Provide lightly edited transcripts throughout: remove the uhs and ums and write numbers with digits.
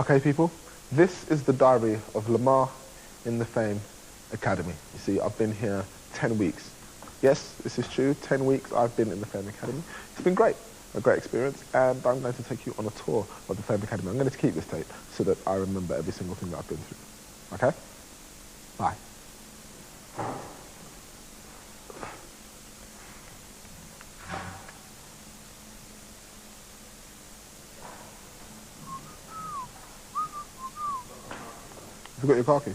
Okay, people, this is the diary of Lemar in the Fame Academy. You see, I've been here 10 weeks. Yes, this is true, 10 weeks I've been in the Fame Academy. It's been great, a great experience, and I'm going to take you on a tour of the Fame Academy. I'm going to keep this tape so that I remember every single thing that I've been through. Okay? Bye. Have you got your car keys?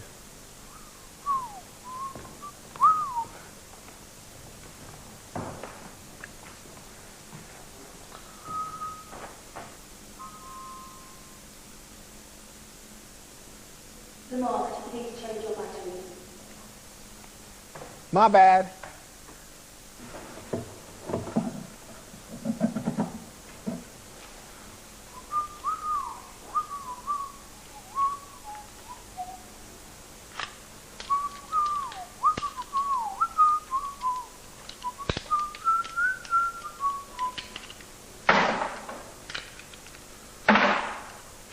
Lemar, could you please change your batteries? My bad.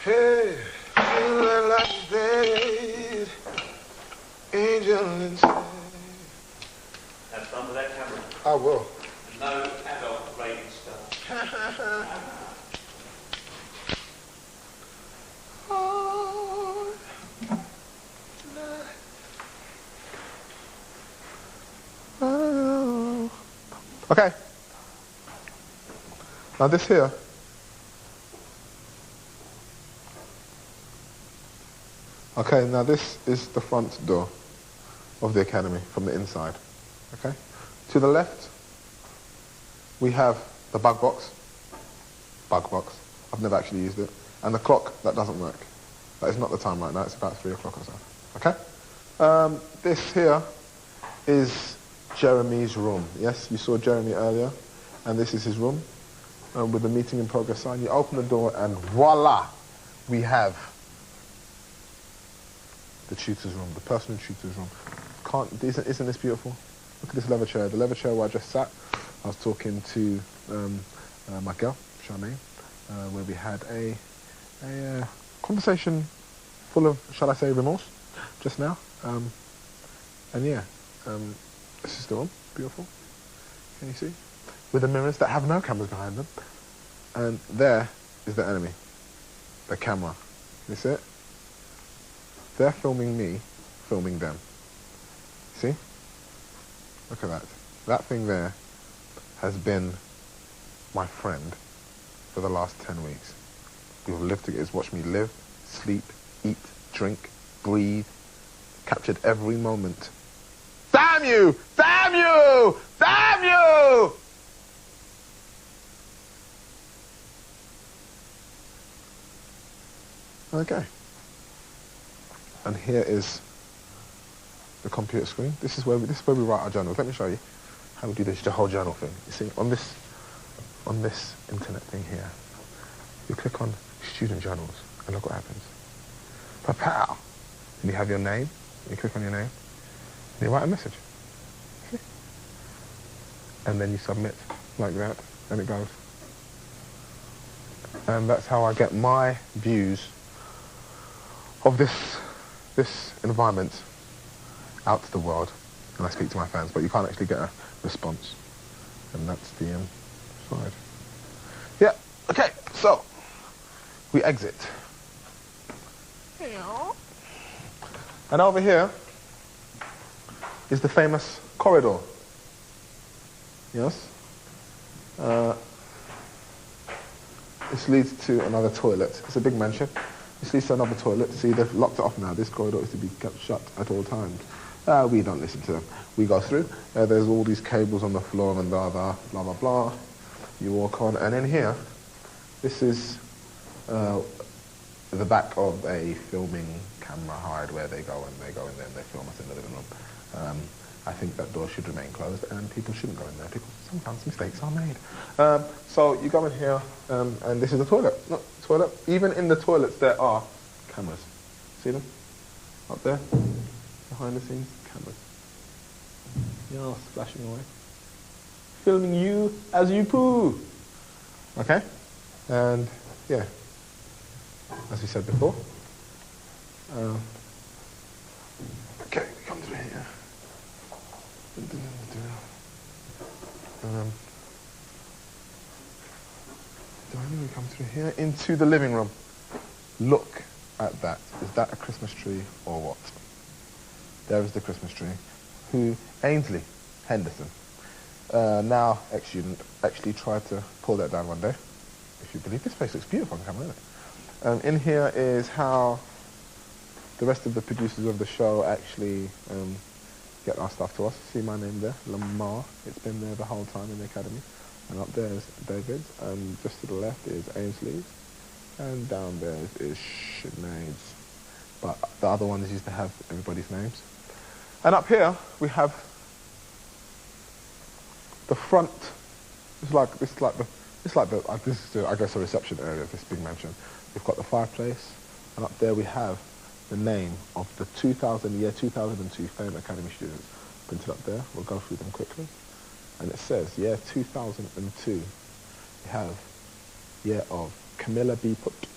Hey, feeling like dead, angel inside. Have fun with that camera. I will. No adult rated stuff. Okay. Now this here okay, now this is the front door of the academy from the inside. Okay? To the left, we have the bug box. Bug box. I've never actually used it. And the clock that doesn't work. That is not the time right now, it's about 3 o'clock or so. Okay? This here is Jeremy's room. Yes, you saw Jeremy earlier, and this is his room with the meeting in progress sign. You open the door and voila, we have the tutor's room, the personal tutor's room. Isn't this beautiful? Look at this leather chair. The leather chair where I just sat. I was talking to my girl, Charmaine, where we had a conversation full of, shall I say, remorse just now. And yeah, this is the room. Beautiful. Can you see? With the mirrors that have no cameras behind them. And there is the enemy, the camera. You see it? They're filming me, filming them. See? Look at that. That thing there has been my friend for the last 10 weeks. We've lived together. It's watched me live, sleep, eat, drink, breathe, captured every moment. Damn you! Damn you! Damn you! Okay. And here is the computer screen. This is where we write our journals. Let me show you how we do this, the whole journal thing. You see, on this internet thing here, you click on student journals, and look what happens. Pa-pow! And you have your name, you click on your name, and you write a message. See? And then you submit like that, and it goes. And that's how I get my views of this environment out to the world, and I speak to my fans, but you can't actually get a response. And that's the side. Yeah, okay, so we exit. And over here is the famous corridor. Yes? This leads to another toilet. It's a big mansion. This leads to another toilet. See, they've locked it off now. This corridor is to be kept shut at all times. We don't listen to them. We go through. There's all these cables on the floor and blah, blah, blah, blah, blah. You walk on. And in here, this is the back of a filming camera hired where they go in there and they film us in the living room. I think that door should remain closed and people shouldn't go in there because sometimes mistakes are made. So you go in here and this is the toilet. Look, toilet. Even in the toilets there are cameras. See them? Up there? Behind the scenes, cameras. Yeah, splashing away. Filming you as you poo. Okay? And yeah. as we said before. Okay, we come through here. We come through here into the living room. Look at that. Is that a Christmas tree or what? There is the Christmas tree. Who Ainsley Henderson, now ex-student, actually tried to pull that down one day. If you believe, this place looks beautiful on camera, isn't it? In here is how the rest of the producers of the show actually get our stuff to us. See my name there, Lemar. It's been there the whole time in the academy. And up there is David's, and just to the left is Ainsley's, and down there is Sinead's. But the other ones used to have everybody's names. And up here we have the front. This is the I guess the reception area of this big mansion. We've got the fireplace, and up there we have the name of the 2002 Fame Academy students printed up there. We'll go through them quickly. And it says, year 2002, we have year of Camilla B. Putt,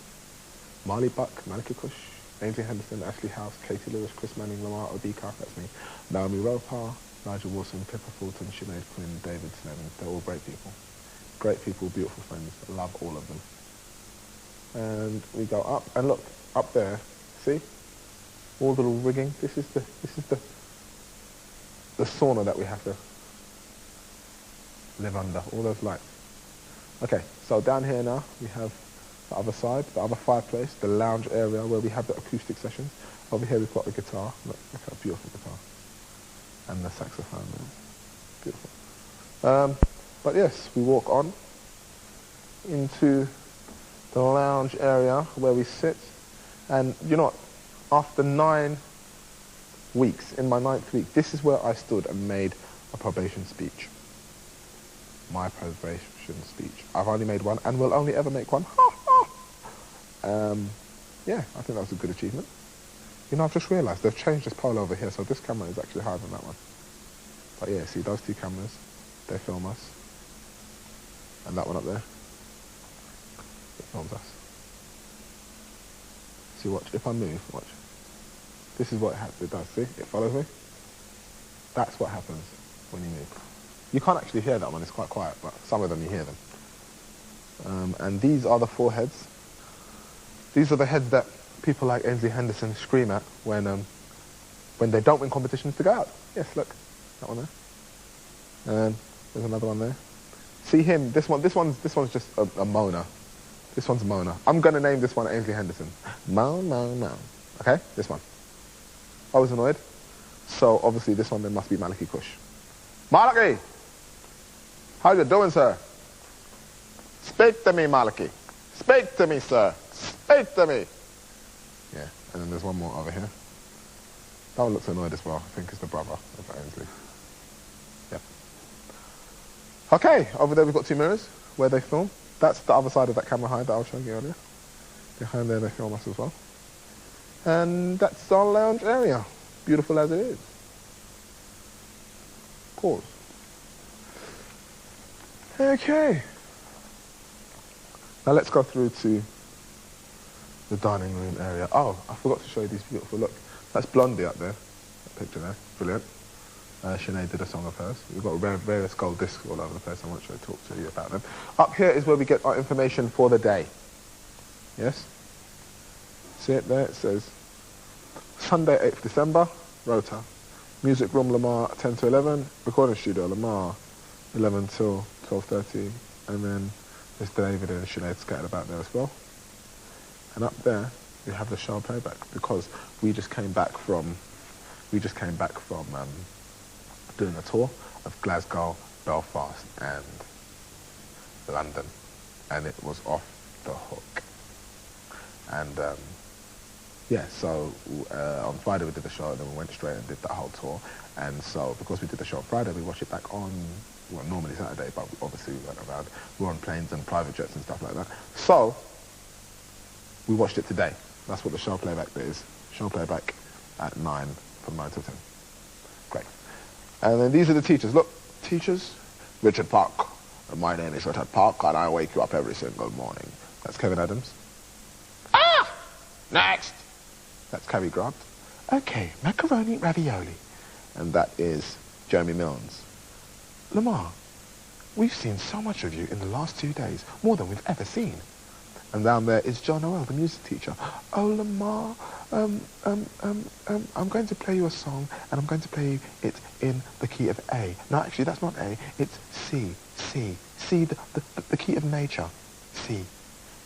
Marley Buck, Maliki Kush, Ainsley Henderson, Ashley House, Katie Lewis, Chris Manning, Lamar Odika, that's me, Naomi Roper, Nigel Wilson, Pippa Fulton, Sinead Quinn, David Snevin. They're all great people. Great people, beautiful friends. I love all of them. And we go up, and look, up there, see? All the little rigging. This is the sauna that we have to live under, all those lights. Okay, so down here now we have the other side, the other fireplace, the lounge area where we have the acoustic sessions. Over here we've got the guitar. Look how beautiful guitar. And the saxophone there. Beautiful. But yes, we walk on into the lounge area where we sit. And you know what? After 9 weeks, in my 9th week, this is where I stood and made a probation speech. My probation speech. I've only made one and will only ever make one. Yeah, I think that was a good achievement. You know, I've just realised they've changed this pole over here, so this camera is actually higher than that one. But yeah, see those two cameras, they film us. And that one up there, it films us. See, watch, if I move, watch. This is what it does, see? It follows me. That's what happens when you move. You can't actually hear that one, it's quite quiet, but some of them you hear them. And these are the 4 heads. These are the heads that people like Ainsley Henderson scream at when they don't win competitions to go out. Yes, look, that one there. And there's another one there. See him, this one's just a moaner. This one's a moaner. I'm going to name this one Ainsley Henderson. Moan, moan, moan. Okay, this one. I was annoyed. So obviously this one then must be Maliki Kush. Maliki! How you doing, sir? Speak to me, Maliki. Speak to me, sir. Speak to me. Yeah, and then there's one more over here. That one looks annoyed as well. I think it's the brother of Ainsley. Yep. Okay, over there we've got 2 mirrors where they film. That's the other side of that camera hide that I was showing you earlier. Behind there they film us as well. And that's our lounge area. Beautiful as it is. Pause. Okay. Now let's go through to the dining room area. Oh, I forgot to show you these beautiful, look. That's Blondie up there. That picture there. Brilliant. Sinead did a song of hers. We've got various gold discs all over the place. I want to talk to you about them. Up here is where we get our information for the day. Yes? See it there? It says Sunday, 8th December, Rota. Music room, Lemar, 10 to 11. Recording studio, Lemar, 11 till 12:30. And then there's David and Sinead scattered about there as well. And up there, we have the show playback because we just came back from doing a tour of Glasgow, Belfast, and London, and it was off the hook. And yeah, so on Friday we did the show, and then we went straight and did that whole tour. And so because we did the show on Friday, we watched it back on, well, normally Saturday, but obviously we went around. We were on planes and private jets and stuff like that. So we watched it today. That's what the show playback bit is. Show playback at 9, from 9 till 10. Great. And then these are the teachers. Look, teachers. Richard Park. My name is Richard Park, and I wake you up every single morning. That's Kevin Adams. Ah! Next! That's Carrie Grant. Okay, macaroni ravioli. And that is Jeremy Milnes. Lemar, we've seen so much of you in the last 2 days, more than we've ever seen. And down there is John Noel, the music teacher. Oh, Lemar, I'm going to play you a song, and I'm going to play it in the key of A. No, actually, that's not A. It's C, the key of nature. C.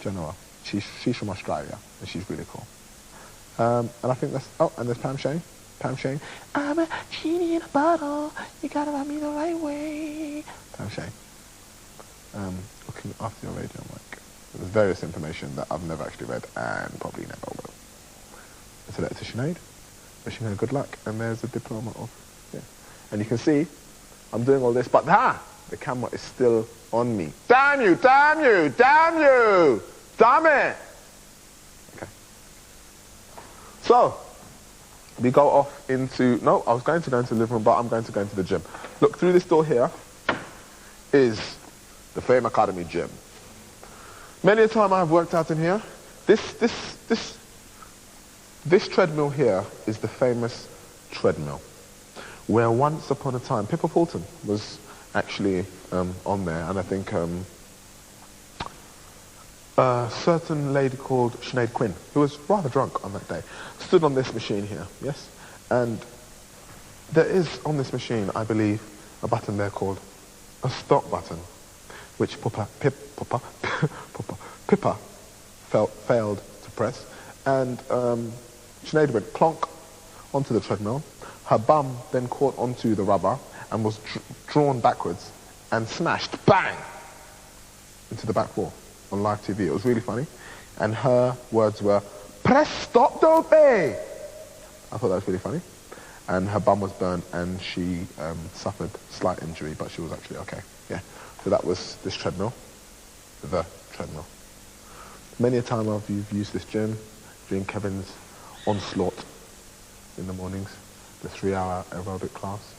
John Noel. She's from Australia, and she's really cool. And I think that's... Oh, and there's Pam Shane. Pam Shane. I'm a genie in a bottle. You gotta rub me the right way. Pam Shane. Looking after your radio mic. There's various information that I've never actually read and probably never will. It's a letter to Sinead. Wishing her good luck. And there's a diploma of... Yeah. And you can see, I'm doing all this, but the camera is still on me. Damn you! Damn you! Damn you! Damn it! Okay. So, we go off into... No, I was going to go into the living room, but I'm going to go into the gym. Look, through this door here is the Fame Academy gym. Many a time I've worked out in here. This treadmill here is the famous treadmill, where once upon a time Pippa Fulton was actually on there, and I think a certain lady called Sinead Quinn, who was rather drunk on that day, stood on this machine here, yes? And there is on this machine, I believe, a button there called a stop button, which Pippa failed to press, and Sinead went clonk onto the treadmill. Her bum then caught onto the rubber and was drawn backwards and smashed, bang, into the back wall on live TV. It was really funny. And her words were, press stop, don't they? I thought that was really funny. And her bum was burnt and she suffered slight injury, but she was actually okay. Yeah. So that was this treadmill, the treadmill. Many a time I've used this gym during Kevin's onslaught in the mornings, the 3-hour aerobic class.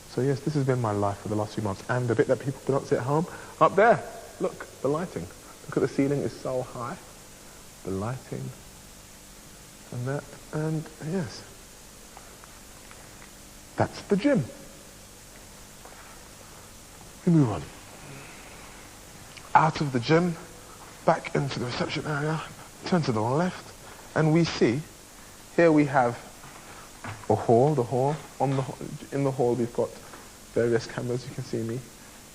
So yes, this has been my life for the last few months. And the bit that people cannot see at home, up there, look, the lighting. Look at the ceiling, is so high. The lighting and that, and yes. That's the gym. We move on. Out of the gym, back into the reception area, turn to the left, and we see, here we have a hall, in the hall we've got various cameras. You can see me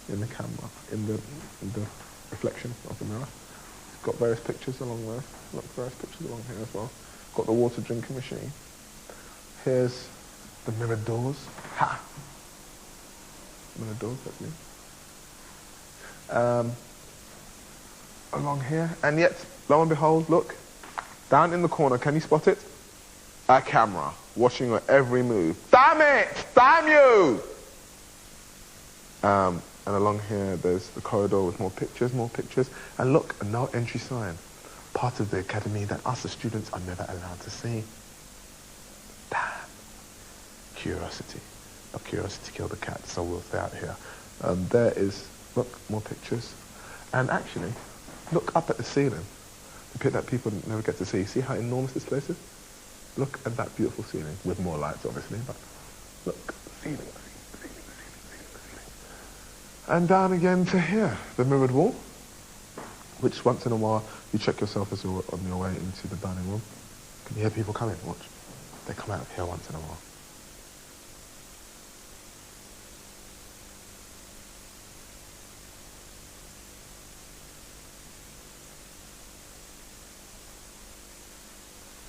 in the camera, in the reflection of the mirror. We've got various pictures along there. Look, various pictures along here as well. Got the water drinking machine. Here's the mirrored doors. Ha! Mirrored doors, that's me. Along here, and yet, lo and behold, look, down in the corner, can you spot it? A camera, watching your every move. Damn it! Damn you! And along here, there's the corridor with more pictures, and look, a no entry sign. Part of the academy that us, the students, are never allowed to see. Damn. Curiosity. A curiosity killed the cat, so we'll stay out here. There is, look, more pictures. And actually, look up at the ceiling. The pit that people never get to see. See how enormous this place is? Look at that beautiful ceiling, with more lights, obviously, but look, ceiling. And down again to here, the mirrored wall, which once in a while you check yourself as you're on your way into the dining room. Can you hear people coming? Watch. They come out of here once in a while.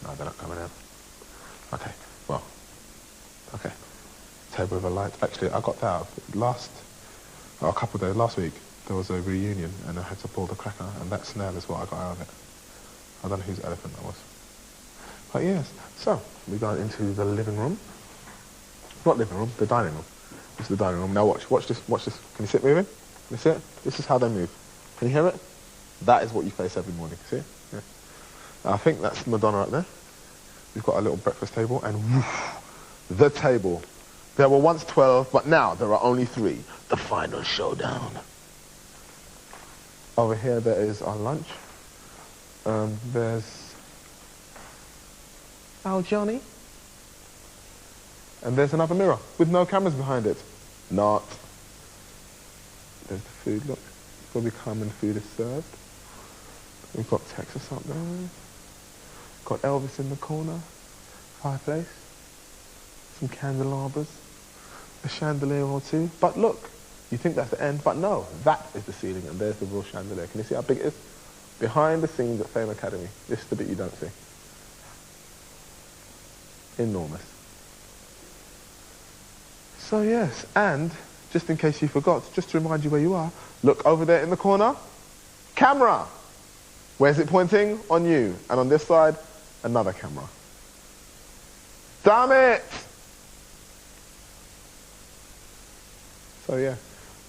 No, they're not coming in. Okay, well, okay. Table with a light. Actually, I got that a couple of days, last week, there was a reunion and I had to pull the cracker, and that snail is what I got out of it. I don't know whose elephant that was. But yes, so we got into the living room. Not living room, the dining room. This is the dining room. Now watch this. Can you see it moving? Can you see it? This is how they move. Can you hear it? That is what you face every morning, see it? Yeah. I think that's Madonna up there. We've got a little breakfast table, and woof, the table. There were once 12, but now there are only 3. The final showdown. Over here there is our lunch. There's Oh, Johnny. And there's another mirror with no cameras behind it. Not. There's the food, look. Where we come and food is served. We've got Texas up there. Got Elvis in the corner. Fireplace. Some candelabras. A chandelier or two. But look, you think that's the end, but no, that is the ceiling and there's the real chandelier. Can you see how big it is? Behind the scenes at Fame Academy. This is the bit you don't see. Enormous. So yes, and just in case you forgot, just to remind you where you are, look over there in the corner. Camera! Where's it pointing? On you. And on this side, another camera. Damn it! So yeah,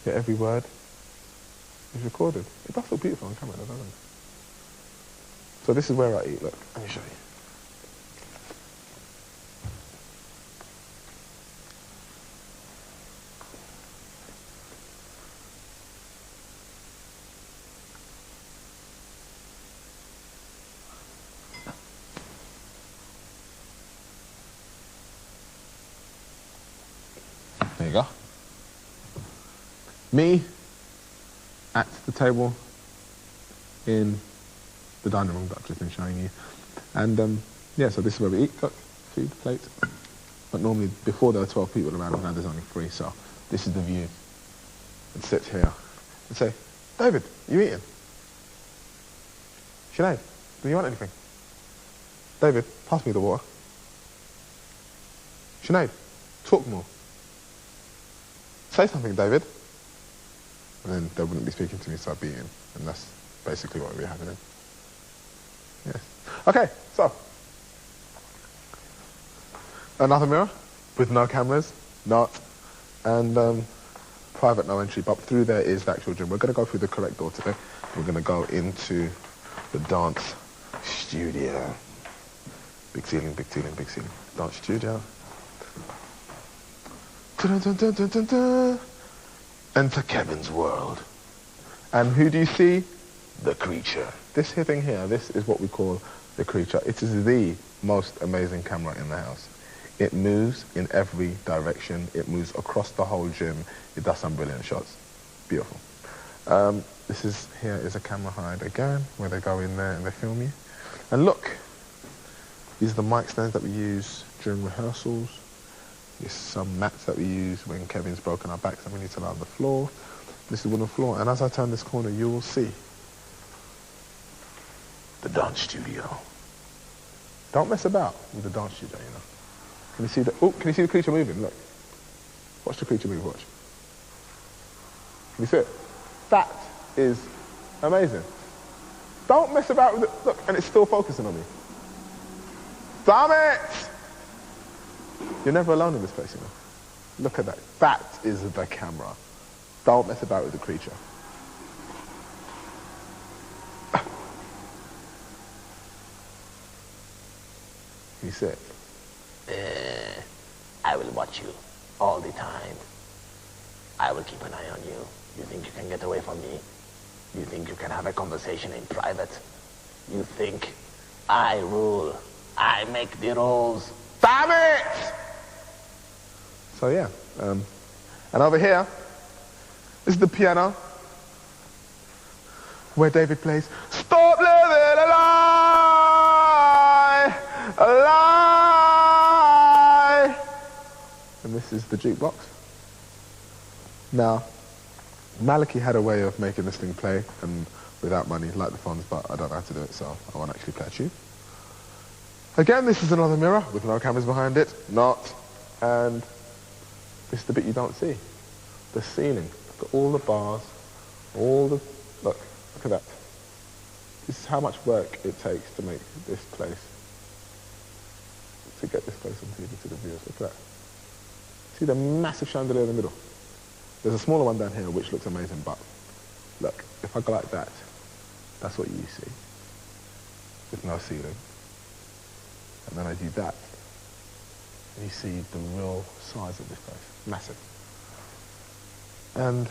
every word is recorded. It does look beautiful on camera, doesn't it? So this is where I eat, look, let me show you. There you go. Me at the table in the dining room that I've just been showing you. And yeah, so this is where we eat, look, food, plate. But normally before there were 12 people around, now there's only 3, so this is the view. And sit here and say, David, you eating? Sinead, do you want anything? David, pass me the water. Sinead, talk more. Say something, David. And then they wouldn't be speaking to me, so I'd be eating. And that's basically what we're having. Yes. Okay, so. Another mirror with no cameras, not. And private no entry, but through there is the actual gym. We're going to go through the correct door today. We're going to go into the dance studio. Big ceiling, big ceiling, big ceiling. Dance studio. Dun, dun, dun, dun, dun, dun. Enter Kevin's world. And who do you see? The creature. This here thing here, this is what we call the creature. It is the most amazing camera in the house. It moves in every direction. It moves across the whole gym. It does some brilliant shots. Beautiful. This is, here is a camera hide again, where they go in there and they film you. And look, these are the mic stands that we use during rehearsals. There's some mats that we use when Kevin's broken our backs and we need to lie on the floor. This is wooden floor, and as I turn this corner, you will see the dance studio. Don't mess about with the dance studio, you know. Can you see the, oh, can you see the creature moving? Look. Watch the creature move, watch. Can you see it? That is amazing. Don't mess about with it. Look, and it's still focusing on me. Damn it! You're never alone in this place, you know. Look at that. That is the camera. Don't mess about with the creature. You see it? I will watch you all the time. I will keep an eye on you. You think you can get away from me? You think you can have a conversation in private? You think I rule? I make the rules. Damn it! So yeah, and over here, this is the piano, where David plays, Stop living a lie, a lie. And this is the jukebox. Now, Maliki had a way of making this thing play, and without money, like the Fonz, but I don't know how to do it, so I won't actually play a tune. Again, this is another mirror with no cameras behind it, not, and this is the bit you don't see. The ceiling. Look at all the bars, all the, look at that. This is how much work it takes to make this place, to get this place on TV to the viewers. Look at that. See the massive chandelier in the middle? There's a smaller one down here which looks amazing, but look, if I go like that, that's what you see, with no ceiling. And then I do that, and you see the real size of this place. Massive. And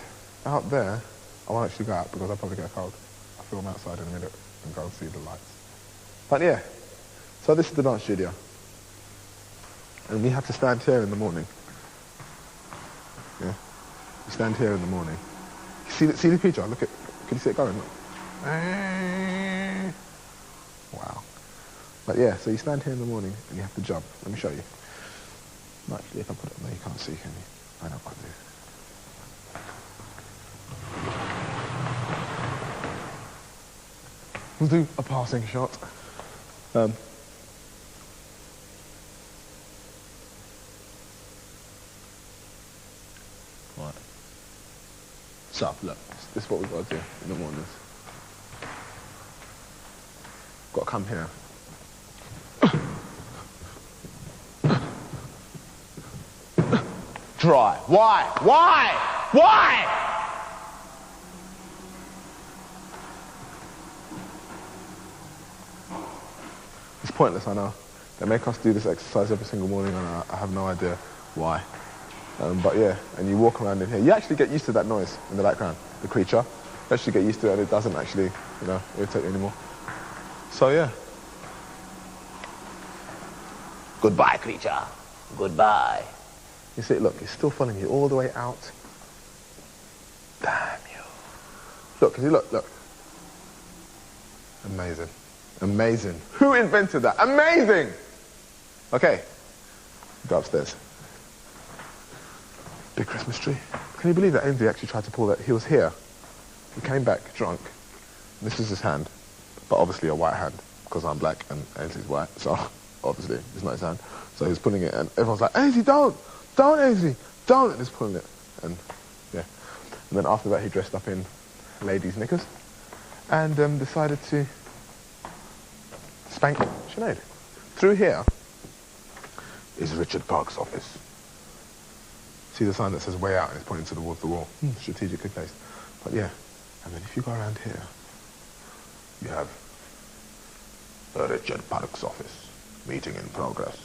out there, I won't actually go out because I'll probably get cold. I'll film outside in a minute and go and see the lights. But yeah, so this is the dance studio. And we have to stand here in the morning. Yeah. You stand here in the morning. See the creature? Look at. Can you see it going? Look. Wow. But yeah, so you stand here in the morning and you have to jump. Let me show you. Actually, if I put it on there, you can't see, can you? I know what I do. We'll do a passing shot. Right. So, look, this is what we've got to do in the mornings. Got to come here. Dry. Why? Why? Why? It's pointless, I know. They make us do this exercise every single morning and I have no idea why. But yeah, and you walk around in here. You actually get used to that noise in the background, the creature. You actually get used to it and it doesn't actually, irritate you anymore. So yeah. Goodbye, creature. Goodbye. You see, look, it's still following you all the way out. Damn you. Look, can you look? Amazing. Amazing. Who invented that? Amazing! Okay. Go upstairs. Big Christmas tree. Can you believe that Ainsley actually tried to pull that? He was here. He came back drunk. This is his hand. But obviously a white hand. Because I'm black and Ainsley's white. So obviously it's not his hand. So he's pulling it and everyone's like, Ainsley, don't! Don't, Ainsley! Don't! And he's pulling it. And yeah. And then after that he dressed up in ladies' knickers. And decided to spank Sinead. Through here is Richard Park's office. See the sign that says way out and it's pointing towards the wall. Strategically placed. But yeah. And then if you go around here, you have Richard Park's office. Meeting in progress.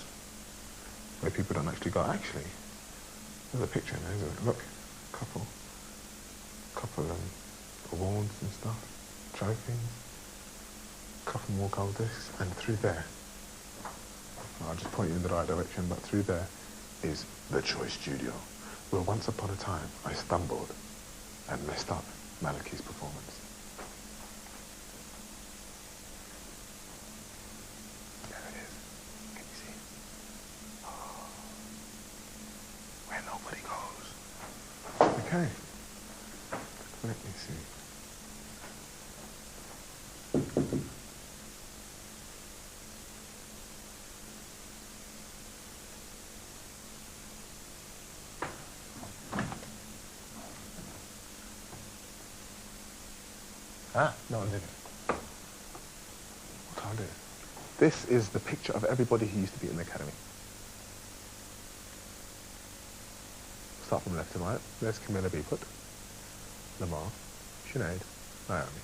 Where people don't actually go. Actually, there's a picture in there, isn't it? Look. Couple awards and stuff. Trophies. Couple more gold discs. And through there, I'll just point you in the right direction, but through there is the Choice Studio, where once upon a time I stumbled and messed up Malachi's performance. There it is. Can you see? Oh. Where nobody goes. Okay. Let me see. No, I didn't. What I'll do. This is the picture of everybody who used to be in the academy. Start from left to right. There's Camilla Beeput, Lemar, Sinead, Naomi,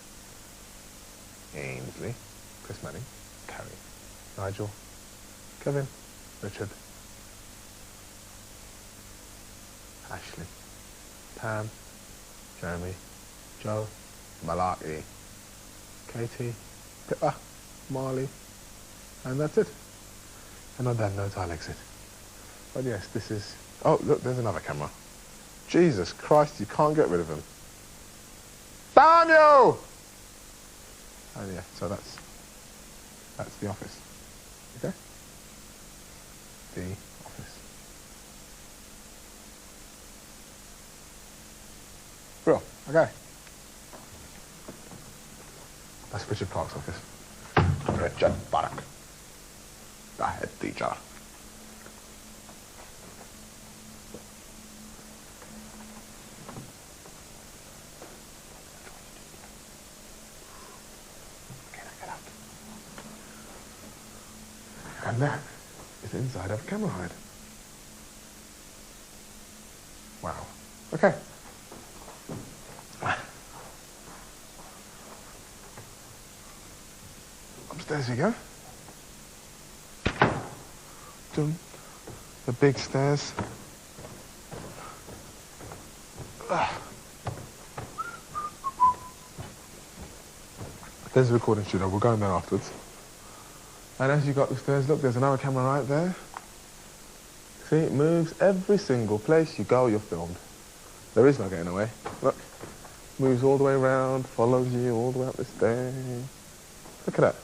Ainsley, Chris Manning, Carrie, Nigel, Kevin, Richard, Ashley, Pam, Jeremy, Joe, Malaki, Katie, Pippa, Marley, and that's it. And on that note, I'll exit. But yes, this is... Oh, look, there's another camera. Jesus Christ, you can't get rid of him. Damn you! And yeah, so that's the office. Okay? The office. Bro, okay. That's Richard Park's office. Richard Park. The head teacher. And that is the inside of a camera hide. Wow. Okay. Upstairs you go. Dum. The big stairs. There's the recording studio. We'll go in there afterwards. And as you go up the stairs, look, there's another camera right there. See, it moves every single place you go, you're filmed. There is no getting away. Look. Moves all the way around, follows you all the way up this thing. Look at that.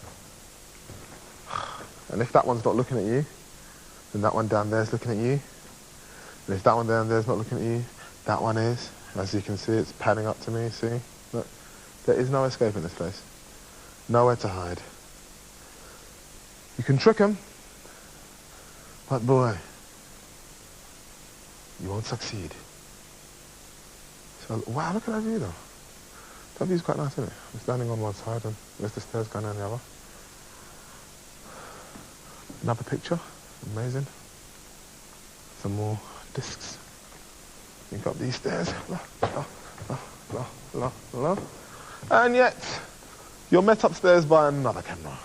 And if that one's not looking at you, then that one down there's looking at you. And if that one down there's not looking at you, that one is. As you can see, it's panning up to me, see? Look. There is no escape in this place. Nowhere to hide. You can trick them, but boy, you won't succeed. So, wow, look at that view though. That view's quite nice, isn't it? I'm standing on one side and there's the stairs going down the other. Another picture, amazing. Some more discs. You've got these stairs. And yet, you're met upstairs by another camera.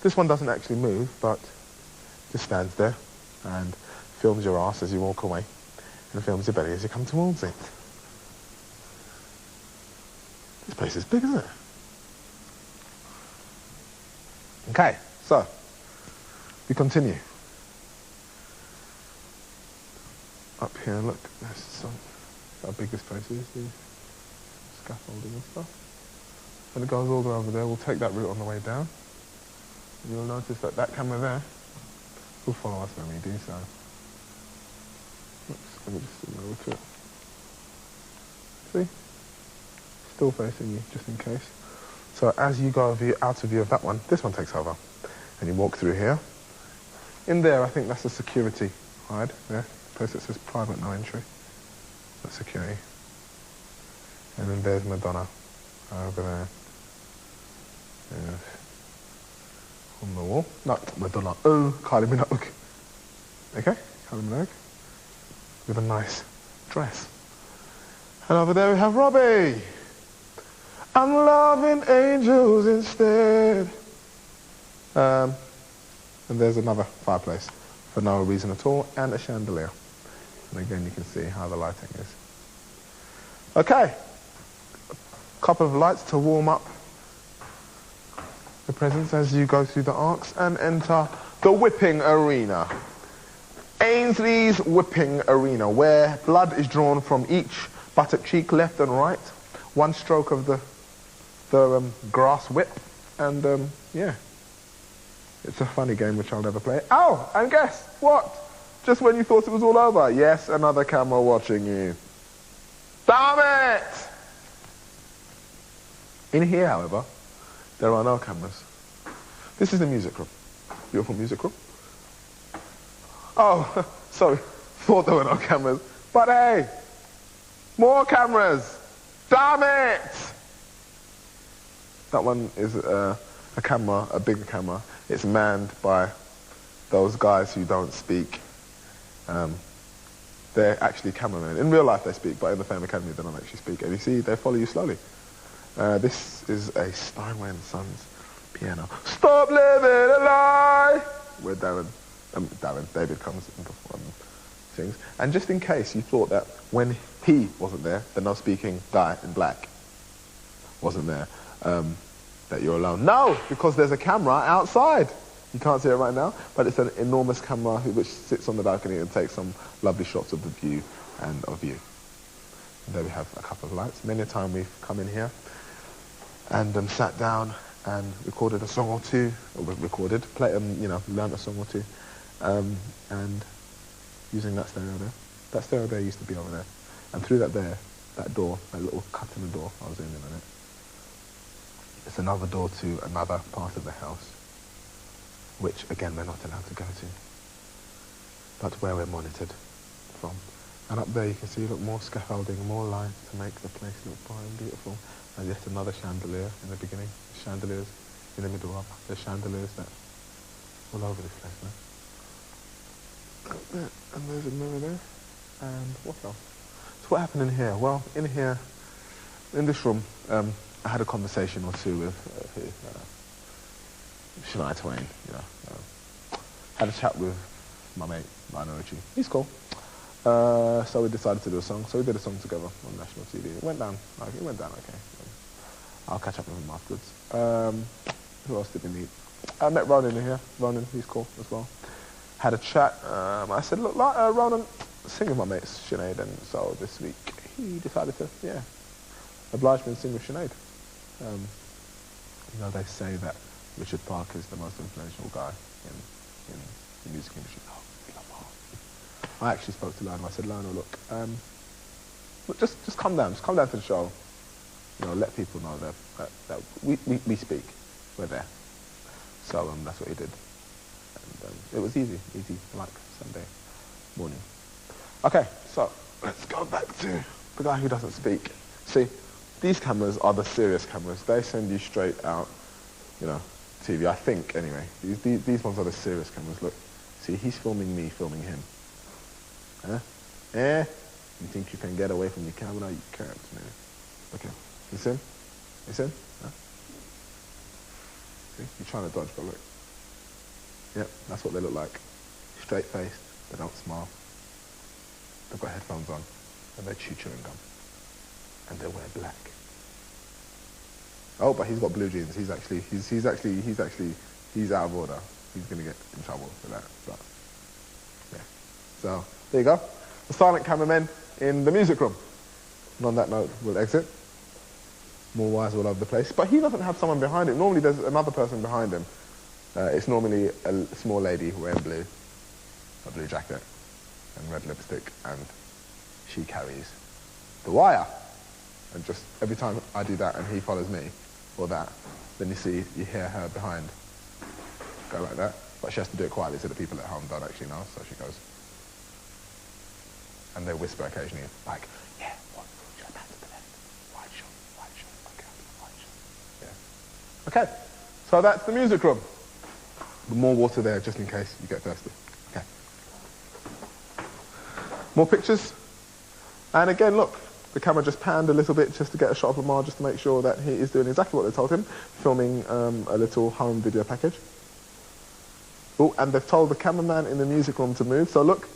This one doesn't actually move, but just stands there and films your ass as you walk away and films your belly as you come towards it. This place is big, isn't it? Okay, so we continue. Up here, look, there's how big this place is, the scaffolding and stuff. And it goes all the way over there. We'll take that route on the way down. And you'll notice that that camera there will follow us when we do so. Oops, let me just zoom over to it. See? Still facing you, just in case. So as you go out of view of that one, this one takes over. And you walk through here. In there, I think that's the security hide there. Place that says private, no entry. That's security. And then there's Madonna over there. Yeah. On the wall. Not Madonna. Oh, Kylie Minogue. Okay, Kylie Minogue. With a nice dress. And over there we have Robbie. I'm loving angels instead. And there's another fireplace for no reason at all, and a chandelier. And again, you can see how the lighting is. Okay, a couple of lights to warm up the presence as you go through the arcs and enter the whipping arena. Ainsley's whipping arena, where blood is drawn from each buttock cheek, left and right. One stroke of the grass whip, and yeah. It's a funny game which I'll never play. Oh, and guess what? Just when you thought it was all over, yes, another camera watching you. Damn it! In here, however, there are no cameras. This is the music room. Beautiful music room. Oh, sorry, thought there were no cameras. But hey, more cameras. Damn it! That one is a camera, a bigger camera. It's manned by those guys who don't speak. They're actually cameramen. In real life they speak, but in the Fame Academy they don't actually speak. And you see, they follow you slowly. This is a Steinway & Sons piano. Stop living a lie! Where David comes and sings. And just in case you thought that when he wasn't there, the no-speaking guy in black wasn't there, that you're alone. No, because there's a camera outside. You can't see it right now, but it's an enormous camera which sits on the balcony and takes some lovely shots of the view and of you. And there we have a couple of lights. Many a time we've come in here and sat down and recorded a song or two, or learned a song or two, and using that stereo there. That stereo there used to be over there. And through that door, that little cut in the door, I'll zoom in on it. It's another door to another part of the house, which again we're not allowed to go to, but where we're monitored from. And up there you can see, look, more scaffolding, more light to make the place look bright and beautiful. And yet another chandelier in the beginning, chandeliers in the middle up. There's chandeliers that all over this place now. Up there, and there's a mirror there. And what else? So what happened in here? Well, in here, in this room, I had a conversation or two with Shania Twain, had a chat with my mate, Minority. He's cool. So we decided to do a song. So we did a song together on national TV. It went down okay. I'll catch up with him afterwards. Who else did we meet? I met Ronan in here. Ronan, he's cool as well. had a chat. I said, look, Ronan, sing with my mate Sinead, and so this week he decided to, oblige me and sing with Sinead. You know, they say that Richard Parker is the most influential guy in the music industry. Oh, Lemar. I actually spoke to Lionel. I said, Lionel, look, just come down. Just come down to the show. You know, let people know that we speak. We're there. So that's what he did. And it was easy, like Sunday morning. Okay, so let's go back to the guy who doesn't speak. See, these cameras are the serious cameras. They send you straight out, you know, TV, I think, anyway. These ones are the serious cameras. Look, see, he's filming me, filming him. Huh? You think you can get away from your camera? You can't, man. Okay, you see him? You see him? Huh? See, you're trying to dodge, but look. Yep, that's what they look like. Straight-faced, they don't smile. They've got headphones on, and they chew chewing gum. And they wear black. Oh, but he's got blue jeans. He's out of order. He's gonna get in trouble for that. But yeah. So there you go. The silent cameramen in the music room. And on that note, we'll exit. More wires all over the place. But he doesn't have someone behind him. Normally there's another person behind him. It's normally a small lady wearing blue, a blue jacket and red lipstick, and she carries the wire. And just every time I do that and he follows me, or that, then you hear her behind go like that. But she has to do it quietly so the people at home don't actually know, so she goes. And they whisper occasionally, like, yeah, what? Your man to the left. Wide shot, okay, wide shot. Yeah. Okay, so that's the music room. More water there just in case you get thirsty. Okay. More pictures. And again, look. The camera just panned a little bit just to get a shot of Lemar, just to make sure that he is doing exactly what they told him, filming a little home video package. Oh, and they've told the cameraman in the music room to move. So look,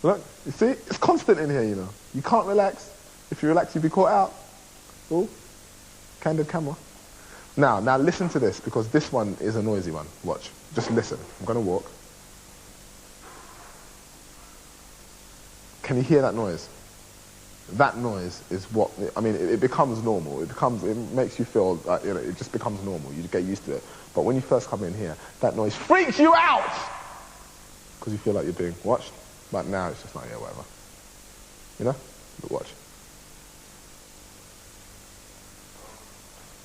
you see? It's constant in here, you know. You can't relax. If you relax, you'll be caught out. Oh, candid camera. Now listen to this, because this one is a noisy one. Watch. Just listen. I'm going to walk. Can you hear that noise? That noise is what, I mean, it becomes normal. It makes you feel, you know, it just becomes normal. You get used to it. But when you first come in here, that noise freaks you out! Because you feel like you're being watched. But now it's just like, yeah, whatever. You know? But watch.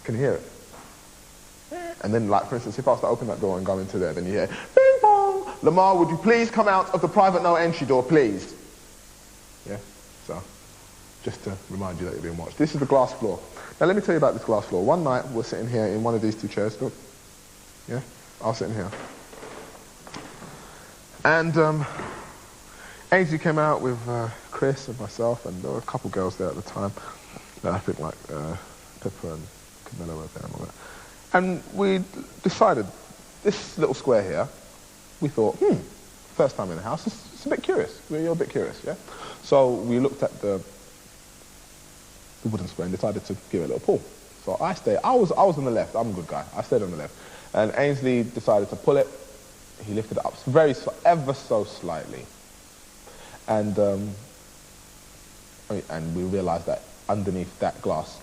Can you hear it? And then, like, for instance, if I was to open that door and go into there, then you hear, bing bong! Lemar, would you please come out of the private no entry door, please? Yeah? So, just to remind you that you're being watched. This is the glass floor. Now, let me tell you about this glass floor. One night, we're sitting here in one of these two chairs. Look. Yeah? I'll sit in here. And Ainsley came out with Chris and myself, and there were a couple girls there at the time. I think, like, Pippa and Camilla were there and all that. And we decided, this little square here, we thought, first time in the house, it's a bit curious. We're a bit curious, yeah? So we looked at the wooden square and decided to give it a little pull. So I stayed, I was on the left, I'm a good guy, I stayed on the left. And Ainsley decided to pull it, he lifted it up ever so slightly. And we realized that underneath that glass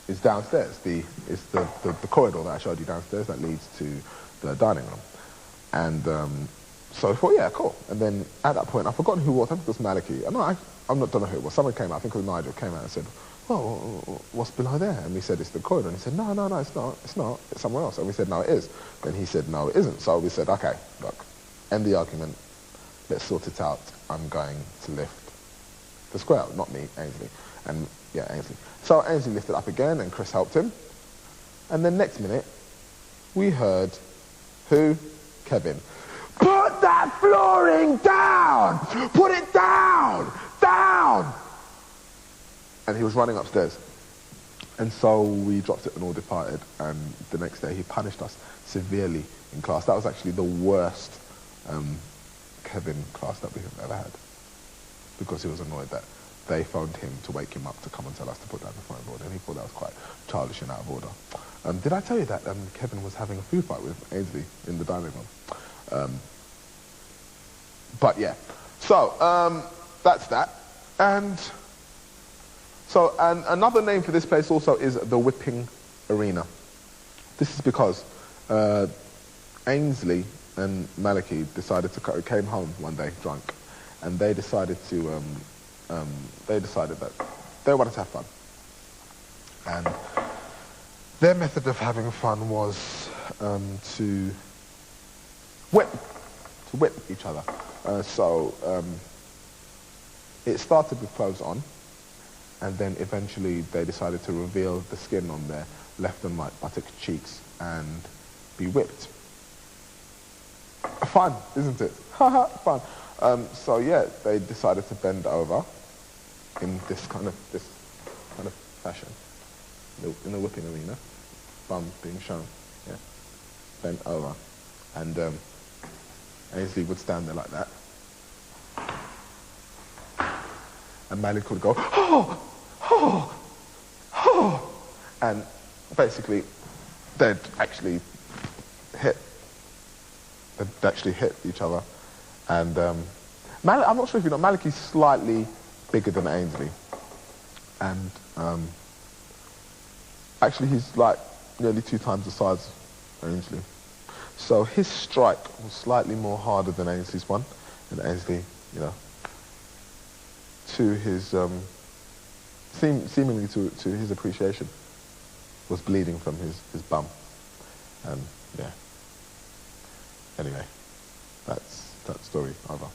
is downstairs. Is the corridor that I showed you downstairs that leads to the dining room. And so I thought, yeah, cool. And then at that point, I've forgotten who it was. I think it was Maliki. I don't know who it was. Someone came out, I think it was Nigel, came out and said, well, what's below there? And we said, it's the corridor. And he said, no, it's not. It's somewhere else. And we said, no, it is. Then he said, no, it isn't. So we said, okay, look, end the argument. Let's sort it out. I'm going to lift the square. Not me, Ainsley. And yeah, Ainsley. So Ainsley lifted up again, and Chris helped him. And then next minute, we heard who? Kevin. Put that flooring down! Put it down! Down! And he was running upstairs. And so we dropped it and all departed. And the next day, he punished us severely in class. That was actually the worst Kevin class that we have ever had. Because he was annoyed that they phoned him to wake him up to come and tell us to put down the phone board, and he thought that was quite childish and out of order. Did I tell you that Kevin was having a food fight with Ainsley in the dining room? But yeah, so that's that. And so another name for this place also is the Whipping Arena. This is because Ainsley and Malachi came home one day drunk, and they decided that they wanted to have fun. And their method of having fun was to whip each other. So it started with clothes on, and then eventually they decided to reveal the skin on their left and right buttock cheeks and be whipped. Fun, isn't it? Fun. So yeah, they decided to bend over in this kind of fashion, in the whipping arena, bum being shown. Yeah, bent over, and Ainsley would stand there like that, and Malik would go, oh, oh, oh, and basically they'd actually hit each other. And I'm not sure if you know, Malik is slightly bigger than Ainsley, and actually he's like nearly 2 times the size of Ainsley. So his strike was slightly more harder than Ainsley's one, and Ainsley, you know, to his seemingly to his appreciation, was bleeding from his bum, and yeah. Anyway, that's that story over.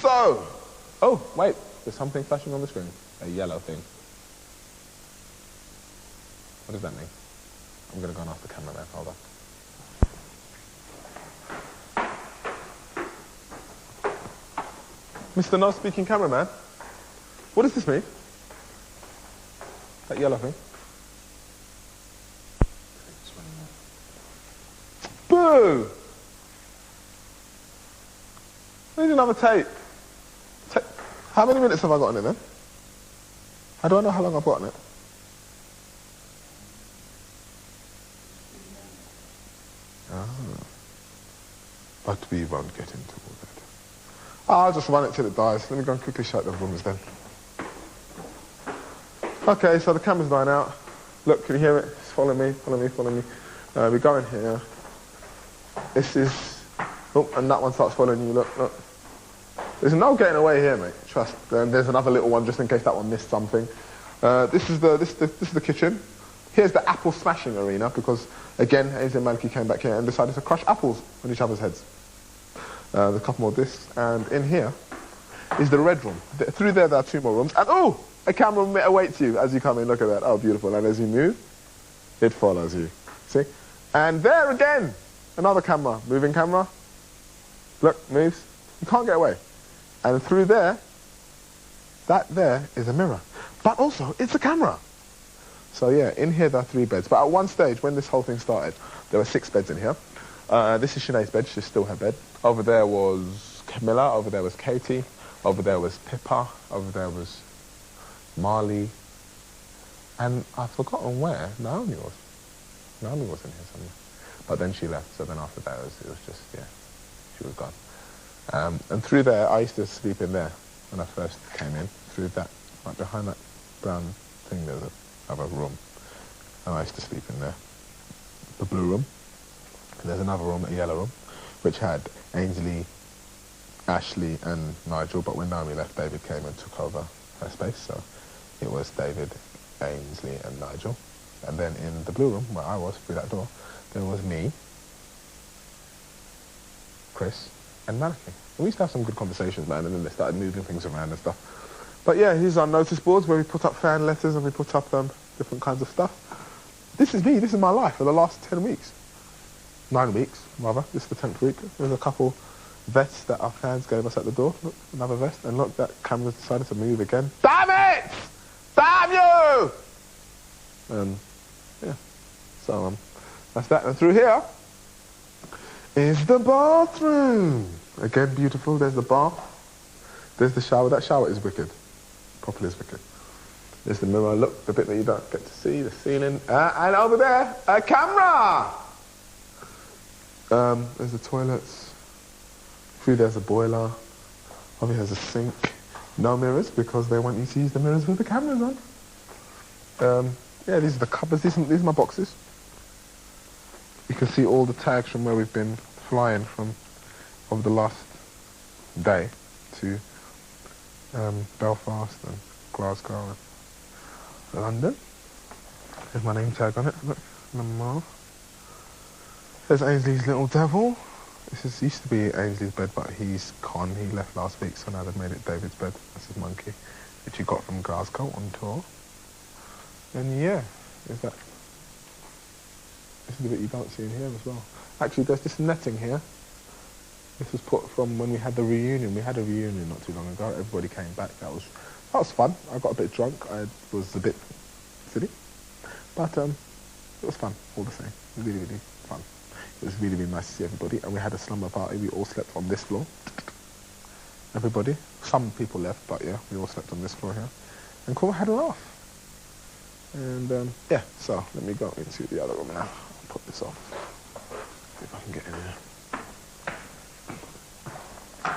So, oh wait, there's something flashing on the screen, a yellow thing. What does that mean? I'm going to go and ask the cameraman, hold on. Mr. No-speaking cameraman, what does this mean? That yellow thing? Boo! I need another tape. How many minutes have I got on it then? How do I know how long I've got on it? But we won't get into all that. I'll just run it till it dies. Let me go and quickly shut the rooms then. Okay, so the camera's dying out. Look, can you hear it? Just follow me, follow me, follow me. We go in here. This is... Oh, and that one starts following you, look, look. There's no getting away here, mate. Trust. There's another little one just in case that one missed something. This is the kitchen. Here's the apple smashing arena because, again, Ainsley and Malky came back here and decided to crush apples on each other's heads. There's a couple more discs, and in here is the red room. Through there are 2 more rooms, and oh, a camera awaits you as you come in. Look at that. Oh, beautiful. And as you move, it follows you. See? And there again, another camera, moving camera. Look, moves. You can't get away. And through there, that there is a mirror. But also, it's a camera. So yeah, in here there are 3 beds. But at one stage, when this whole thing started, there were 6 beds in here. This is Sinead's bed. She's still her bed. Over there was Camilla. Over there was Katie. Over there was Pippa. Over there was Marley. And I've forgotten where Naomi was. Naomi was in here somewhere. But then she left. So then after that, it was just, yeah, she was gone. And through there, I used to sleep in there when I first came in. Through that, right behind that brown thing, there's another room. And I used to sleep in there. The blue room. And there's another room, a yellow room, which had Ainsley, Ashley and Nigel. But when Naomi left, David came and took over her space. So it was David, Ainsley and Nigel. And then in the blue room, where I was, through that door, there was me, Chris, and Malachi. And we used to have some good conversations, man, and then they started moving things around and stuff. But yeah, here's our notice boards where we put up fan letters and we put up different kinds of stuff. This is me, this is my life for the last 10 weeks. 9 weeks, rather. This is the 10th week. There's a couple vests that our fans gave us at the door. Look, another vest. And look, that camera's decided to move again. Damn it! Damn you! Yeah. So, that's that. And through here is the bathroom. Again, beautiful. There's the bath. There's the shower. That shower is wicked. Properly is wicked. There's the mirror. Look, the bit that you don't get to see, the ceiling. And over there, a camera! There's the toilets. Through there's a boiler. Over here's a sink. No mirrors, because they want you to use the mirrors with the cameras on. Yeah, these are the cupboards. These are my boxes. You can see all the tags from where we've been flying from over the last day to Belfast and Glasgow and London. There's my name tag on it. Look, Lemar. There's Ainsley's little devil. Used to be Ainsley's bed, but he's gone. He left last week, so now they've made it David's bed. That's his monkey, which he got from Glasgow on tour. And yeah, there's that. This is the bit you don't see in here as well. Actually, there's this netting here. This was put from when we had the reunion. We had a reunion not too long ago. Everybody came back. That was fun. I got a bit drunk. I was a bit silly, but it was fun all the same. Really, really fun. It was really, really nice to see everybody. And we had a slumber party. We all slept on this floor. Everybody. Some people left, but yeah, we all slept on this floor here. And cool, had a laugh. And yeah, so let me go into the other room now. I'll put this off. See if I can get in here.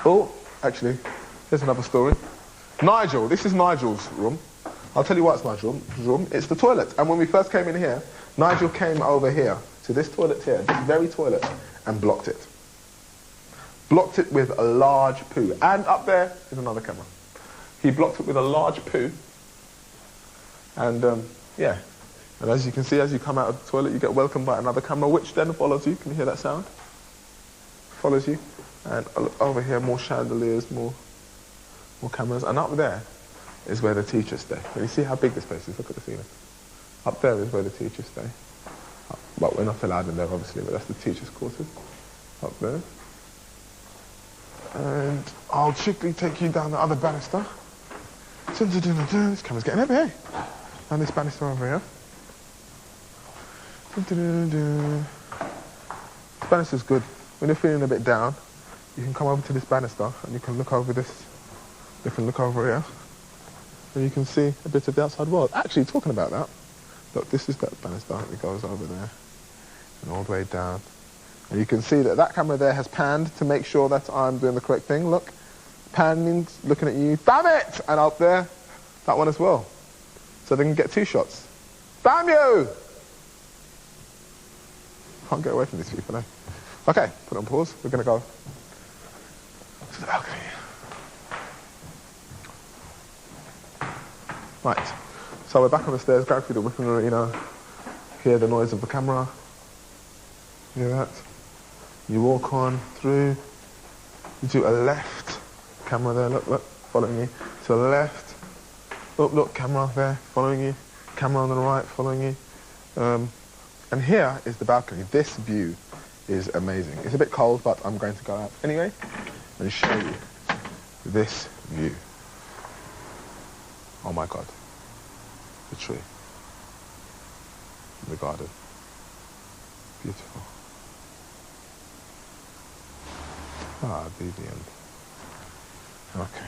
Oh, actually, here's another story. Nigel, this is Nigel's room. I'll tell you why it's Nigel's room. It's the toilet. And when we first came in here, Nigel came over here to this toilet here, this very toilet, and blocked it. Blocked it with a large poo. And up there is another camera. He blocked it with a large poo. And yeah, and as you can see, as you come out of the toilet, you get welcomed by another camera, which then follows you. Can you hear that sound? Follows you. And over here, more chandeliers, more cameras. And up there is where the teachers stay. Can you see how big this place is? Look at the ceiling. Up there is where the teachers stay. But we're not allowed in there, obviously, but that's the teachers' quarters. Up there. And I'll quickly take you down the other banister. This camera's getting heavy, eh? And this banister over here. This banister's good. When you're feeling a bit down, you can come over to this banister and you can look over this. You can look over here and you can see a bit of the outside world. Actually, talking about that, look, this is that banister. It goes over there and all the way down. And you can see that that camera there has panned to make sure that I'm doing the correct thing. Look, panning, looking at you. Damn it! And up there, that one as well. So they can get 2 shots. Damn you! Can't get away from these people, eh? Okay, put it on pause. We're going to go to the balcony. Right. So we're back on the stairs, going through the whipping arena. Hear the noise of the camera. Hear that? You walk on through. You do a left. Camera there, look, following you. To the left. Look, camera there, following you. Camera on the right, following you. And here is the balcony. This view is amazing. It's a bit cold, but I'm going to go out anyway and show you this view. Oh my God. The tree. The garden. Beautiful. Ah, the end. Okay.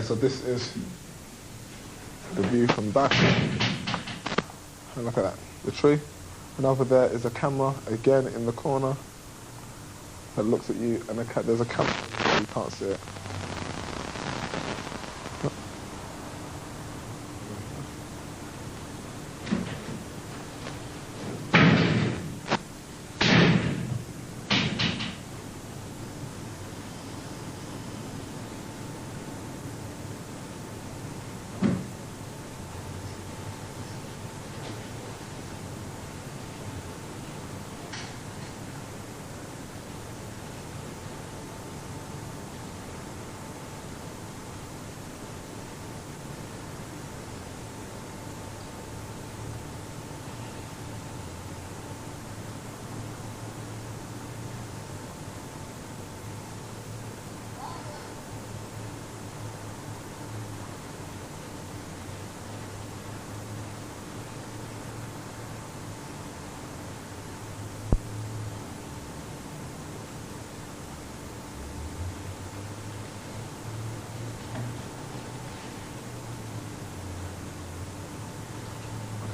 so this is the view from the back. And look at that, the tree. And over there is a camera, again in the corner, that looks at you, and there's a camera, you can't see it.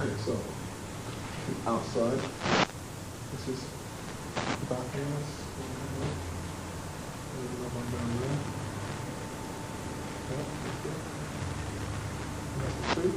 Okay, so outside, this is the back here. There's another one down there. Yeah, that's good. And that's the tree.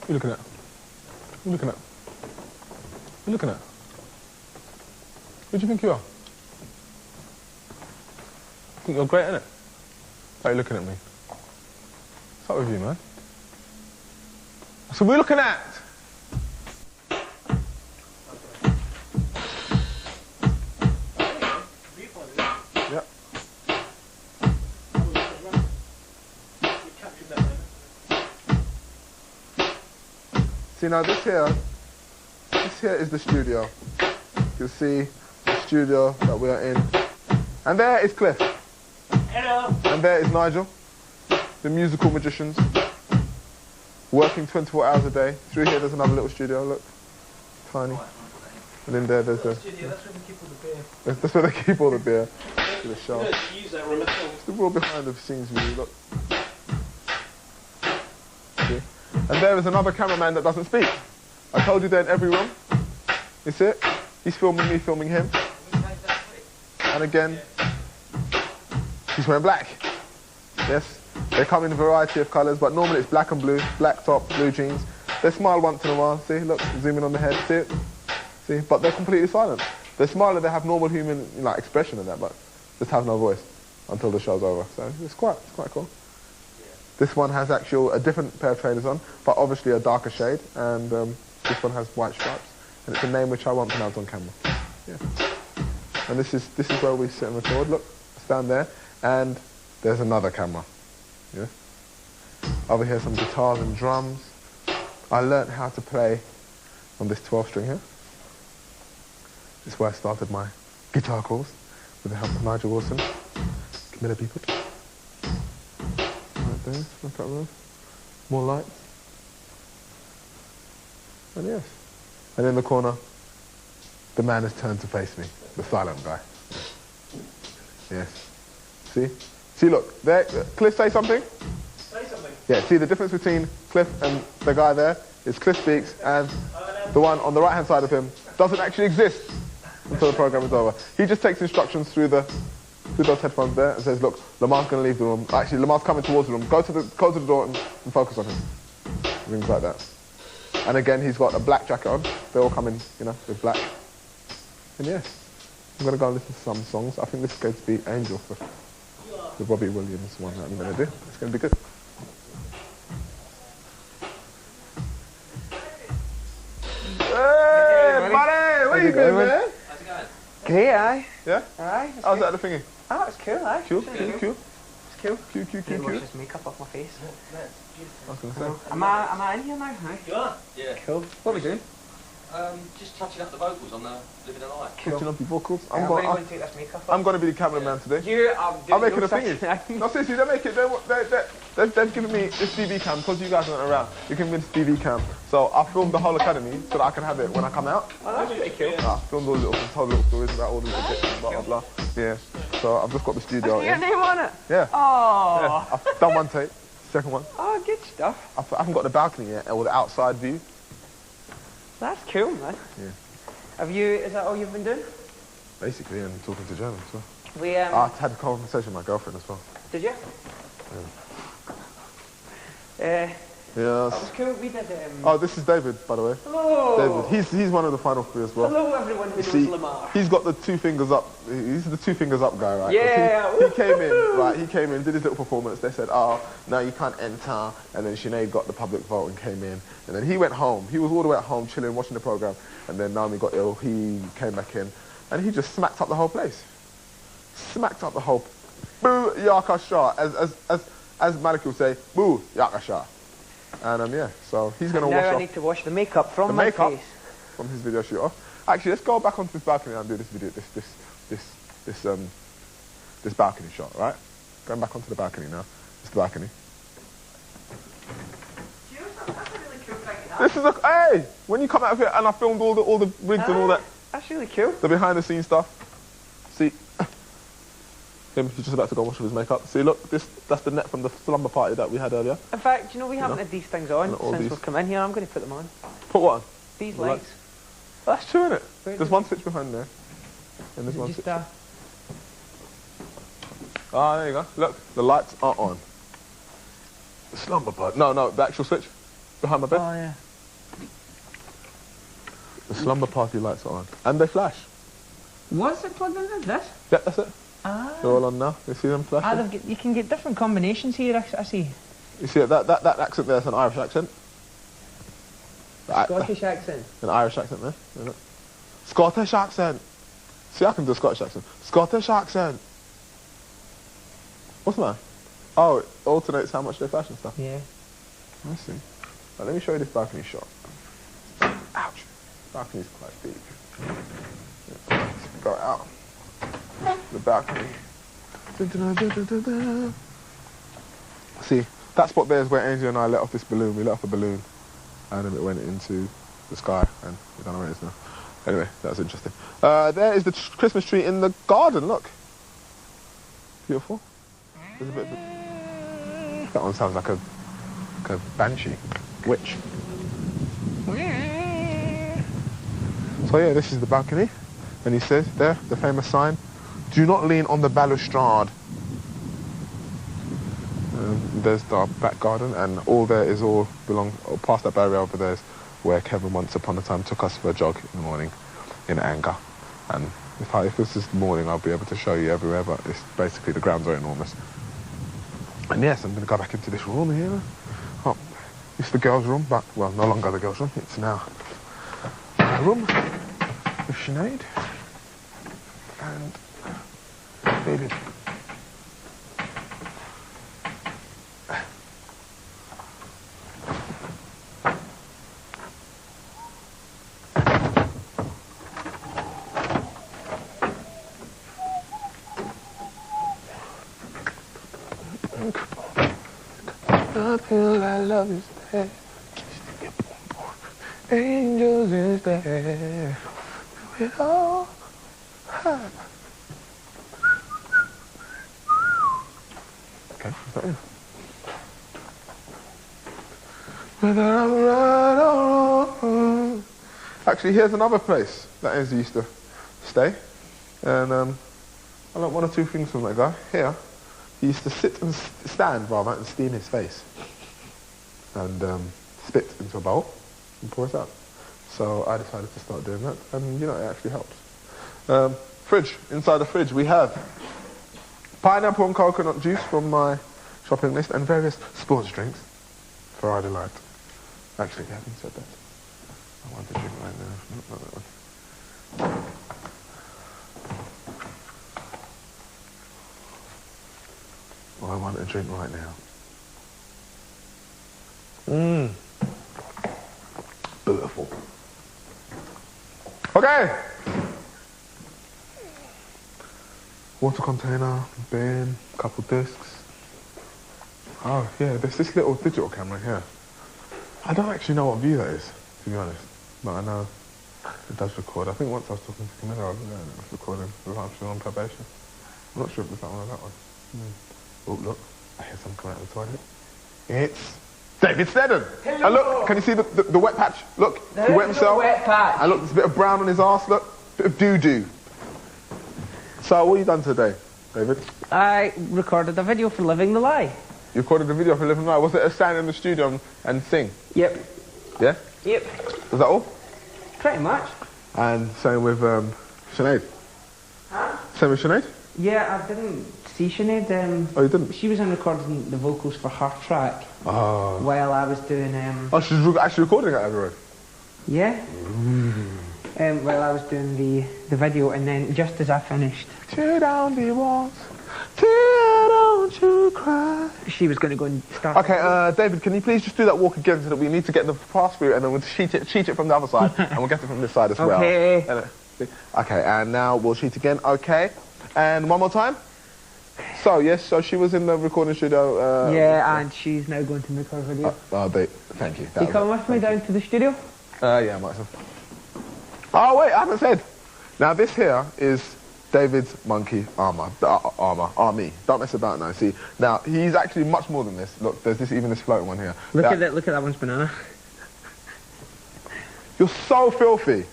What are you looking at? What are you looking at? What are you looking at? Who do you think you are? I think you're great, innit? Why are you looking at me? What's up with you, man? So what are you looking at? Yep. See, now this here is the studio. You can see the studio that we are in. And there is Cliff. Hello. And there is Nigel, the musical magicians, working 24 hours a day. Through here there's another little studio, look, tiny. And in there there's a... Studio, that's where they keep all the beer. That's where they keep all the beer for the show. You use that remote. It's the real behind the scenes view, look. See? And there is another cameraman that doesn't speak. I told you they're in every room. You see it? He's filming me, filming him. And again, he's wearing black. Yes, they come in a variety of colours, but normally it's black and blue, black top, blue jeans. They smile once in a while, see, look, zoom in on the head, see it? See, but they're completely silent. They smile and they have normal human like expression and that, but just have no voice until the show's over. So it's quite cool. This one has a different pair of trainers on, but obviously a darker shade, and this one has white stripes, and it's a name which I won't pronounce on camera. Yeah. And this is where we sit and record. Look, it's down there, and there's another camera. Yeah. Over here, some guitars and drums. I learnt how to play on this 12-string here. This is where I started my guitar course with the help of Nigel Wilson, Camilla People. Right there, look at that. More lights. And yes. And in the corner, the man has turned to face me, the silent guy. Yes. See? See, look, there, Cliff, say something? Say something. Yeah, see the difference between Cliff and the guy there is Cliff speaks, and the one on the right-hand side of him doesn't actually exist until the program is over. He just takes instructions through those headphones there and says, look, Lemar's going to leave the room. Actually, Lemar's coming towards the room. Go to the door and focus on him. Things like that. And again, he's got a black jacket on. They all come in, you know, with black. And yes, I'm going to go and listen to some songs. I think this is going to be Angel for the Robbie Williams one that I'm going to do. It's going to be good. Hey, buddy! What are you doing, man? How's it going? Great, aye. Yeah? Aye. How's that the thingy? Oh, it's cool, aye. Cool, It's cool, cool. It's cool. Cool. Wash this makeup off my face. I was going to say. Am I in here now? Aye. You are? Yeah. Cool. What are we doing? Just touching up the vocals on the Living a Lie. Catching up your vocals. When are you going to take this makeup off? I'm going to be the cameraman today. You are doing I'm making your a thingy. section. No, seriously, they've given me this DV cam because you guys aren't around. You can win this DV cam. So I filmed the whole academy so that I can have it when I come out. Oh, that's pretty cool. I filmed told little stories about all the little bits and blah blah blah. Yeah. So I've just got the studio Your in. name on it? Yeah. Oh. Yeah. I've done one take. Second one. Oh, good stuff. I haven't got the balcony yet or the outside view. That's cool, man. Yeah. Is that all you've been doing? Basically, and talking to German as well. We, I had a conversation with my girlfriend as well. Did you? Yes. That was cool. We did, Oh, this is David, by the way. Hello. David. He's one of the final three as well. Hello, everyone who knows See, Lemar. he's got the 2 fingers up. He's the 2 fingers up guy, right? 'Cause Yeah. He came in, right? He came in, did his little performance. They said, "Oh, no, you can't enter." And then Sinead got the public vote and came in. And then he went home. He was all the way at home, chilling, watching the program. And then Naomi got ill. He came back in, and he just smacked up the whole place. Smacked up the whole. Boo Yaka Shah, as Maliki would say, boo Yaka Shah. And yeah, so he's gonna wash Now I off need to wash the makeup from the my makeup face. from his video shoot off. Actually, let's go back onto this balcony and do this video, this balcony shot, right? Going back onto the balcony now. It's the balcony. That's a really cool thing. This is hey! When you come out of here and I filmed all the rigs and all that, That's really cool. the behind the scenes stuff. See, him, he's just about to go wash off his makeup. See, look, that's the net from the slumber party that we had earlier. In fact, you know, we haven't had these things on all since these. we've come in here. I'm going to put them on. Put what on? These The lights. That's true, innit? Where There's is one switch behind there. And there's one Just, switch. Ah, there you go. Look, the lights are on. The slumber party. No, the actual switch. behind my bed. Oh, yeah. The slumber party lights are on. And they flash. Was it plugged into this? Yeah, that's it. Ah. They're all on now. You see them flashing? You can get different combinations here, I see. You see it? That accent there is an Irish accent. Scottish accent. An Irish accent there, isn't it? Scottish accent. See, I can do a Scottish accent. Scottish accent. What's the matter? Oh, it alternates how much they flash and stuff. Yeah. I see. Right, let me show you this balcony shot. Ouch. Balcony's quite deep. Yeah, let's go out. The balcony. See, that spot there is where Angel and I let off this balloon. We let off a balloon, and then it went into the sky, and we don't know where it is now. Anyway, that's interesting. There is the Christmas tree in the garden. Look, beautiful. There's a bit of a... That one sounds like a banshee, witch. So yeah, this is the balcony, and he says there, the famous sign, "Do not lean on the balustrade." There's the back garden, and all there is all past that barrier over there is where Kevin once upon a time took us for a jog in the morning in anger. And if this is the morning, I'll be able to show you everywhere, but it's basically the grounds are enormous. And yes, I'm going to go back into this room here. Oh, it's the girls' room, but, well, no longer the girls' room. It's now my room with Sinead and David. Nothing I love is there. Angels is there. It all happens. Okay, is that it? Whether I'm right or wrong. Actually, here's another place that Enzo used to stay. And I learned one or two things from that guy. Here, he used to sit and stand, rather, and steam his face. And spit into a bowl and pour it out. So I decided to start doing that, and you know, it actually helps. Fridge. Inside the fridge we have pineapple and coconut juice from my shopping list, and various sports drinks for our delight. Actually, having said that, I want to drink right now. Not that one. Oh, I want a drink right now. Beautiful. Okay. Water container, bin, couple discs. Oh yeah, there's this little digital camera here. I don't actually know what view that is, to be honest. But I know it does record. I think once I was talking to Camilla, I was learning it was recording while she was on probation. I'm not sure if it's that one or that one. Oh look, I hear someone coming out of the toilet. It's David Steddon. Hello. And look, can you see the wet patch? Look, he wet himself. Wet patch. And look, there's a bit of brown on his arse. Look, bit of doo-doo. So, what have you done today, David? I recorded a video for Living the Lie. You recorded a video for Living Life. Was it a stand in the studio and sing? Yep. Yeah? Yep. Was that all? Pretty much. And same with Sinead? Huh? Same with Sinead? Yeah, I didn't see Sinead. Oh, you didn't? She was in recording the vocals for her track Oh. while I was doing... Oh, she's actually recording it everywhere? Yeah. While I was doing the video, and then just as I finished... Tear down the walls, tear, don't you cry. She was going to go and start... Okay, David, can you please just do that walk again so that we need to get the pass-through, and then we'll cheat it from the other side, and we'll get it from this side as well. Okay. Okay, and now we'll cheat again. Okay. And one more time. So, yes, so she was in the recording studio. yeah, and she's now going to make her video. Thank you. You come with me down to the studio? Yeah, I might have. Oh, wait, I haven't said. Now, this here is David's monkey army. Don't mess about now, see. Now, he's actually much more than this. Look, there's even this floating one here. Look at that one's banana. You're so filthy.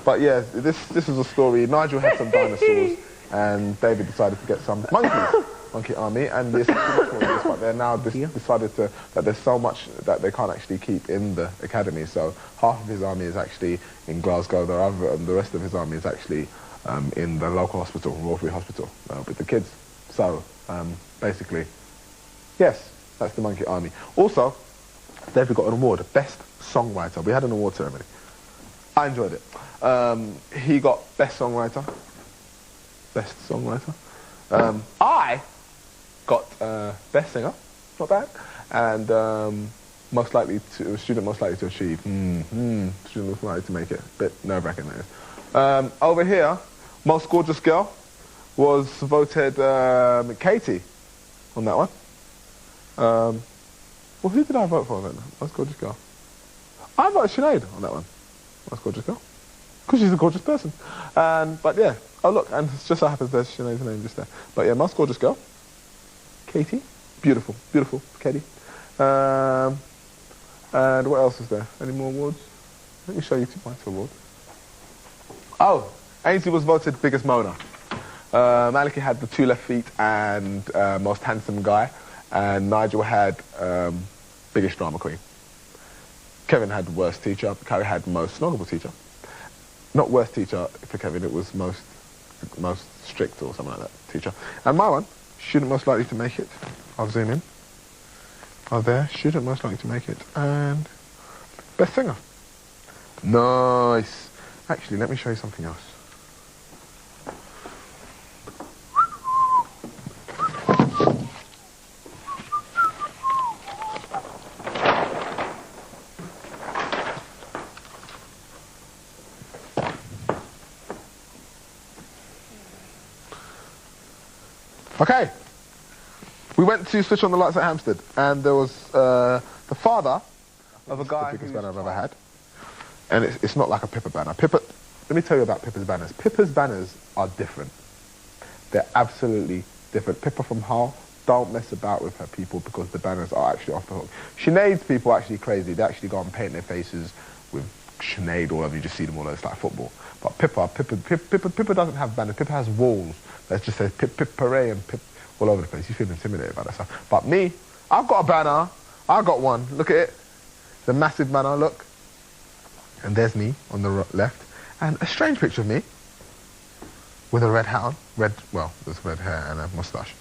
But yeah, this is a story. Nigel had some dinosaurs, and David decided to get some monkeys, monkey army, and this, but they're now decided that there's so much that they can't actually keep in the academy. So half of his army is actually in Glasgow, the rest of his army is actually in the local hospital, Royal Free Hospital, with the kids. So basically, yes, that's the monkey army. Also, David got an award, Best Songwriter. We had an award ceremony. I enjoyed it. He got Best Songwriter. Best Songwriter. I got Best Singer. Not bad. And student most likely to achieve. Student most likely to make it. Bit nerve-wracking, that is. Over here, Most Gorgeous Girl was voted Katie on that one. Well, who did I vote for then? Most Gorgeous Girl. I voted Sinead on that one. Most Gorgeous Girl. Because she's a gorgeous person. But yeah. Oh look, and it just so happens there's Sinead's name just there. But yeah, Most Gorgeous Girl. Katie. Beautiful. Beautiful. Katie. And what else is there? Any more awards? Let me show you my two awards. Oh, Ainsley was voted Biggest Moaner. Maliki had the 2 left feet and Most Handsome Guy. And Nigel had Biggest Drama Queen. Kevin had Worst Teacher. Carrie had Most Snoggable Teacher. Not Worst Teacher for Kevin, it was most strict or something like that, teacher. And my one, Student Most Likely to Make It. I'll zoom in. Oh, there, Student Most Likely to Make It. And Best Singer. Nice. Actually, let me show you something else. Okay, we went to switch on the lights at Hampstead, and there was the father of a guy. The biggest banner I've ever had, and it's not like a Pippa banner. Let me tell you about Pippa's banners. Pippa's banners are different. They're absolutely different. Pippa from Hull, don't mess about with her people because the banners are actually off the hook. Sinead's people are actually crazy. They actually go and paint their faces with Sinead all over. You just see them all over. It's like football. But Pippa doesn't have banners. Pippa has walls. Let's just say Pip Parade and Pip all over the place. You feel intimidated by that stuff. But me, I've got a banner. I've got one. Look at it. The massive banner, look. And there's me on the left. And a strange picture of me with a red hat on. Well, there's red hair and a moustache.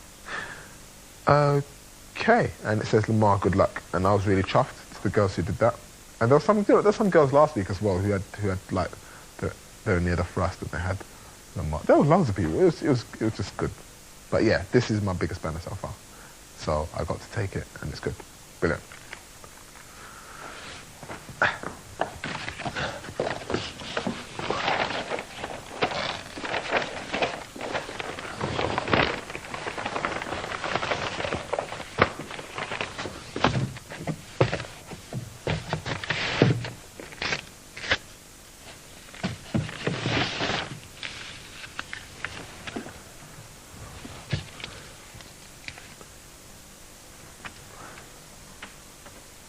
Okay. And it says, Lemar, good luck. And I was really chuffed to the girls who did that. And there was some girls last week as well who had like, they were near the thrust and they had there were loads of people. It was just good. But yeah, this is my biggest banner so far. So I got to take it and it's good. Brilliant.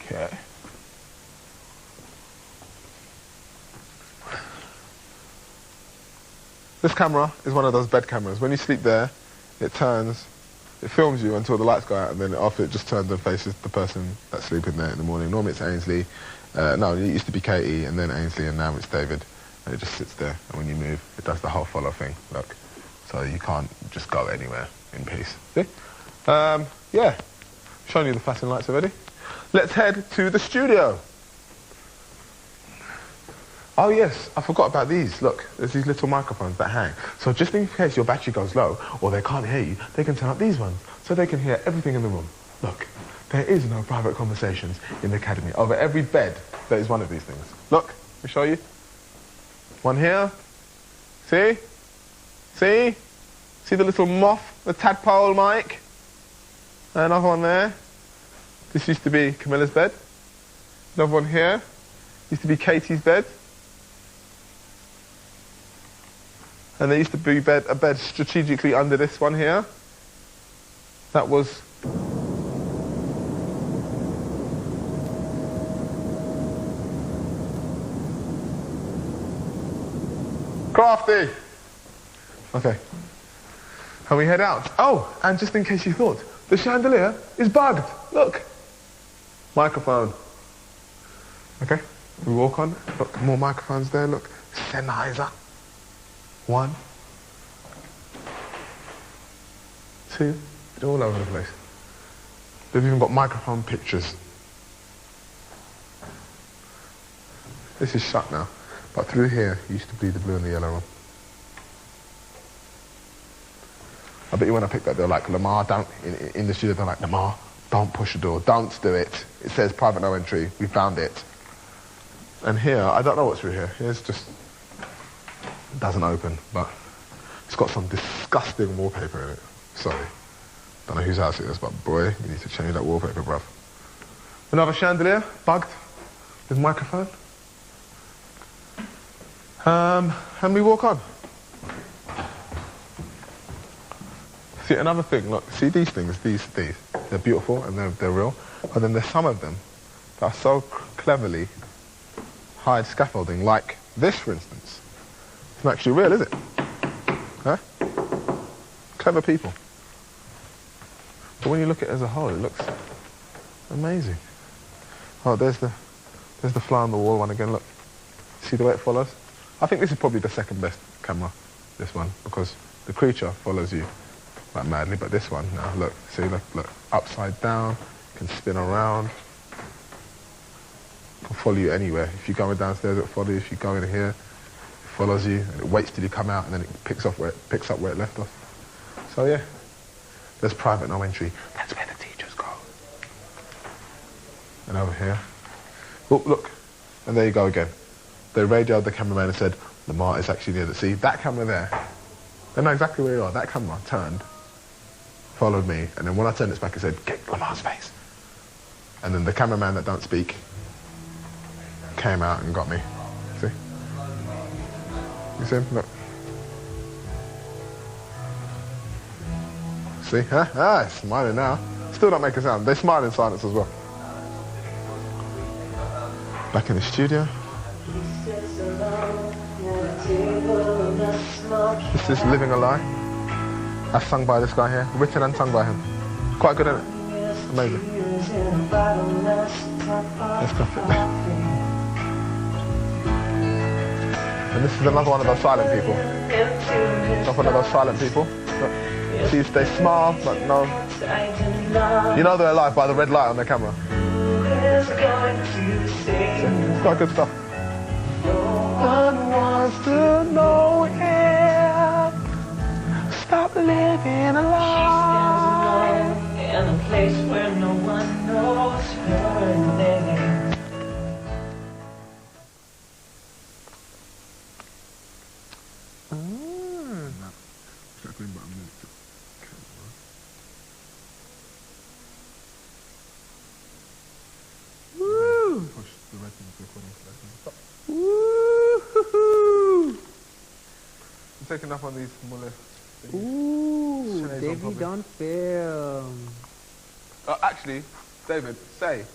Okay. This camera is one of those bed cameras. When you sleep there, it films you until the lights go out, and then after it just turns and faces the person that's sleeping there in the morning. Normally it's Ainsley. No, it used to be Katie, and then Ainsley, and now it's David. And it just sits there, and when you move, it does the whole follow thing. Look. So you can't just go anywhere in peace. See? Yeah. Showing you the flashing lights already. Let's head to the studio. Oh yes, I forgot about these. Look, there's these little microphones that hang. So just in case your battery goes low or they can't hear you, they can turn up these ones so they can hear everything in the room. Look, there is no private conversations in the academy. Over every bed, there is one of these things. Look, let me show you. One here. See? See? See the little moth, the tadpole mic? Another one there. This used to be Camilla's bed. Another one here. Used to be Katie's bed. And there used to be a bed strategically under this one here. That was... Crafty! Okay. And we head out. Oh, and just in case you thought, the chandelier is bugged. Look. Microphone. Okay, we walk on. Look, more microphones there. Look, Sennheiser. 1, 2, they're all over the place. They've even got microphone pictures. This is shut now, but through here used to be the blue and the yellow one. I bet you when I picked that, they're like, Lemar, don't, in the studio, they're like, Lemar, don't push the door, don't do it. It says private no entry, we found it. And here, I don't know what's through here. Here's just, it doesn't open, but it's got some disgusting wallpaper in it. Sorry. Don't know whose house it is, but boy, you need to change that wallpaper, bruv. Another chandelier, bugged, with microphone. And we walk on. See, another thing, look, see these things, these, they're beautiful and they're real, but then there's some of them that are so cleverly hide scaffolding, like this, for instance. It's not actually real, is it? Huh? Clever people. But when you look at it as a whole, it looks amazing. Oh, there's the fly on the wall one again, look. See the way it follows? I think this is probably the second best camera, this one, because the creature follows you like madly, but this one, now look, see, look, upside down, can spin around, can follow you anywhere. If you're going downstairs, it'll follow you. If you go in here, it follows you, and it waits till you come out, and then it picks up where it left off. So yeah, there's private no entry. That's where the teachers go. And over here, oh, look, and there you go again. They radioed the cameraman and said, Lemar is actually near the sea. That camera there, they know exactly where you are. That camera turned, followed me, and then when I turned it back, it said, get Lemar's face. And then the cameraman that don't speak came out and got me. See? You see him? Look. See? Huh? Ah, he's smiling now. Still don't make a sound. They smile in silence as well. Back in the studio. This is Living a Lie. That's sung by this guy here. Written and sung by him. Quite good, isn't it? Amazing. Let's go. And this is another one of those silent people. Another one of those silent people. See, they smile, but no. You know they're alive by the red light on their camera. It's quite good stuff. No one wants to know him. Stop living a lie. In a place where no one knows her name. Push the red thing to recording so that can stop. Woo-hoo-hoo! I'm taking up on these mullet things. Ooh, David on film. Actually, David, say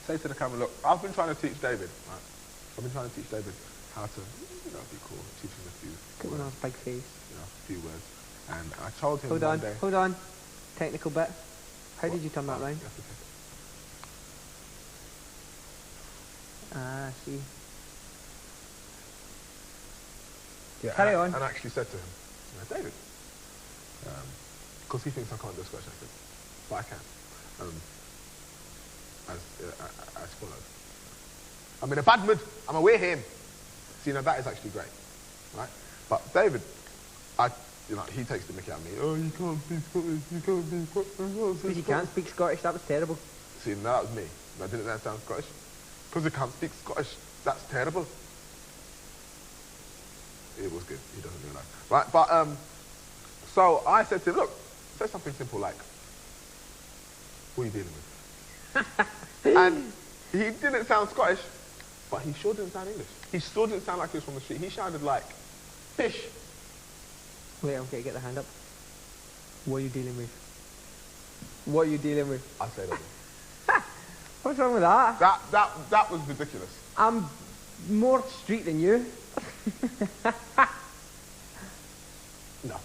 to the camera, look, I've been trying to teach David, right? I've been trying to teach David how to, be cool, teach him a few Look at words. my big face. A few words. And I told him Hold day... hold on. Technical bit. How did you turn that round? Ah, I see. Yeah, Carry on. And I actually said to him, David, because he thinks I can't do a Scottish accent, but I can. As follows. I'm in a bad mood. I'm away him. So, that is actually great, right? But David, he takes the mickey out of me. Oh, you can't speak Scottish. You can't speak Scottish. Because you can't speak Scottish. That was terrible. See, now that was me. Didn't that sound Scottish? Because he can't speak Scottish. That's terrible. It was good. He doesn't realise. Right, but, so I said to him, look, say something simple like, what are you dealing with? And he didn't sound Scottish, but he sure didn't sound English. He still didn't sound like he was from the street. He sounded like fish. Wait, okay, get the hand up. What are you dealing with? What are you dealing with? I said it. What's wrong with that? That was ridiculous. I'm more street than you. No.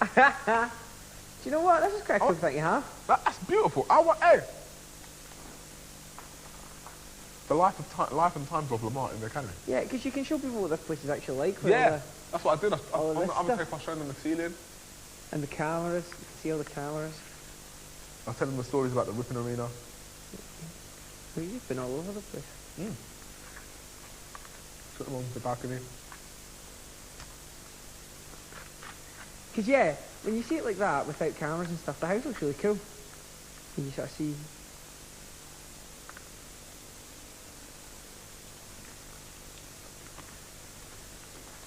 you know what? This is quite a cool thing you have. That's beautiful. I want, hey. The life and times of Lemar in the academy. Yeah, because you can show people what this place is actually like. Yeah, that's what I did. all On this the other stuff. tape, I showed them the ceiling. And the cameras. You can see all the cameras. I was telling them the stories about the whipping arena. Well, you've been all over the place. Took them on the balcony. Because, yeah, when you see it like that, without cameras and stuff, the house looks really cool. And you sort of see...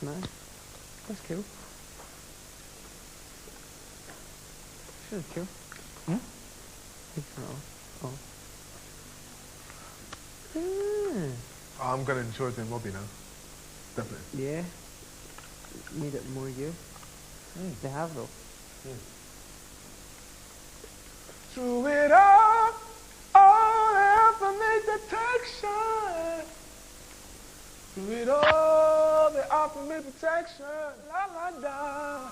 Man, that's cool. It's really cool. Oh. I'm going to enjoy doing Robbie now. Definitely. Yeah. Made it more you. They have though. Through it all the ultimate protection. Through it all, the ultimate protection. La la da.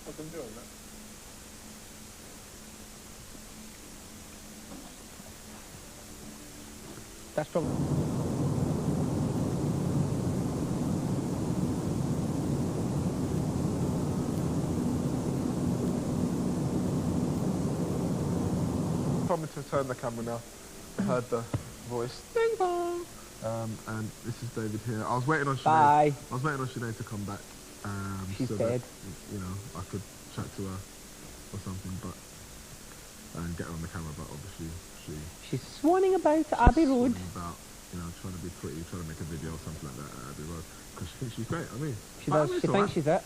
I've been doing that. That's probably... Told me to turn the camera now. I heard the voice. Ding bong. And this is David here. I was waiting on Sinead. Bye. I was waiting on Sinead to come back. She's so dead. That, you know, I could chat to her or something, but and get her on the camera. But obviously, She's swanning about Abbey Road. swanning about, you know, trying to be pretty, trying to make a video or something like that at Abbey Road because she thinks she's great. I mean, She does. She thinks she's it.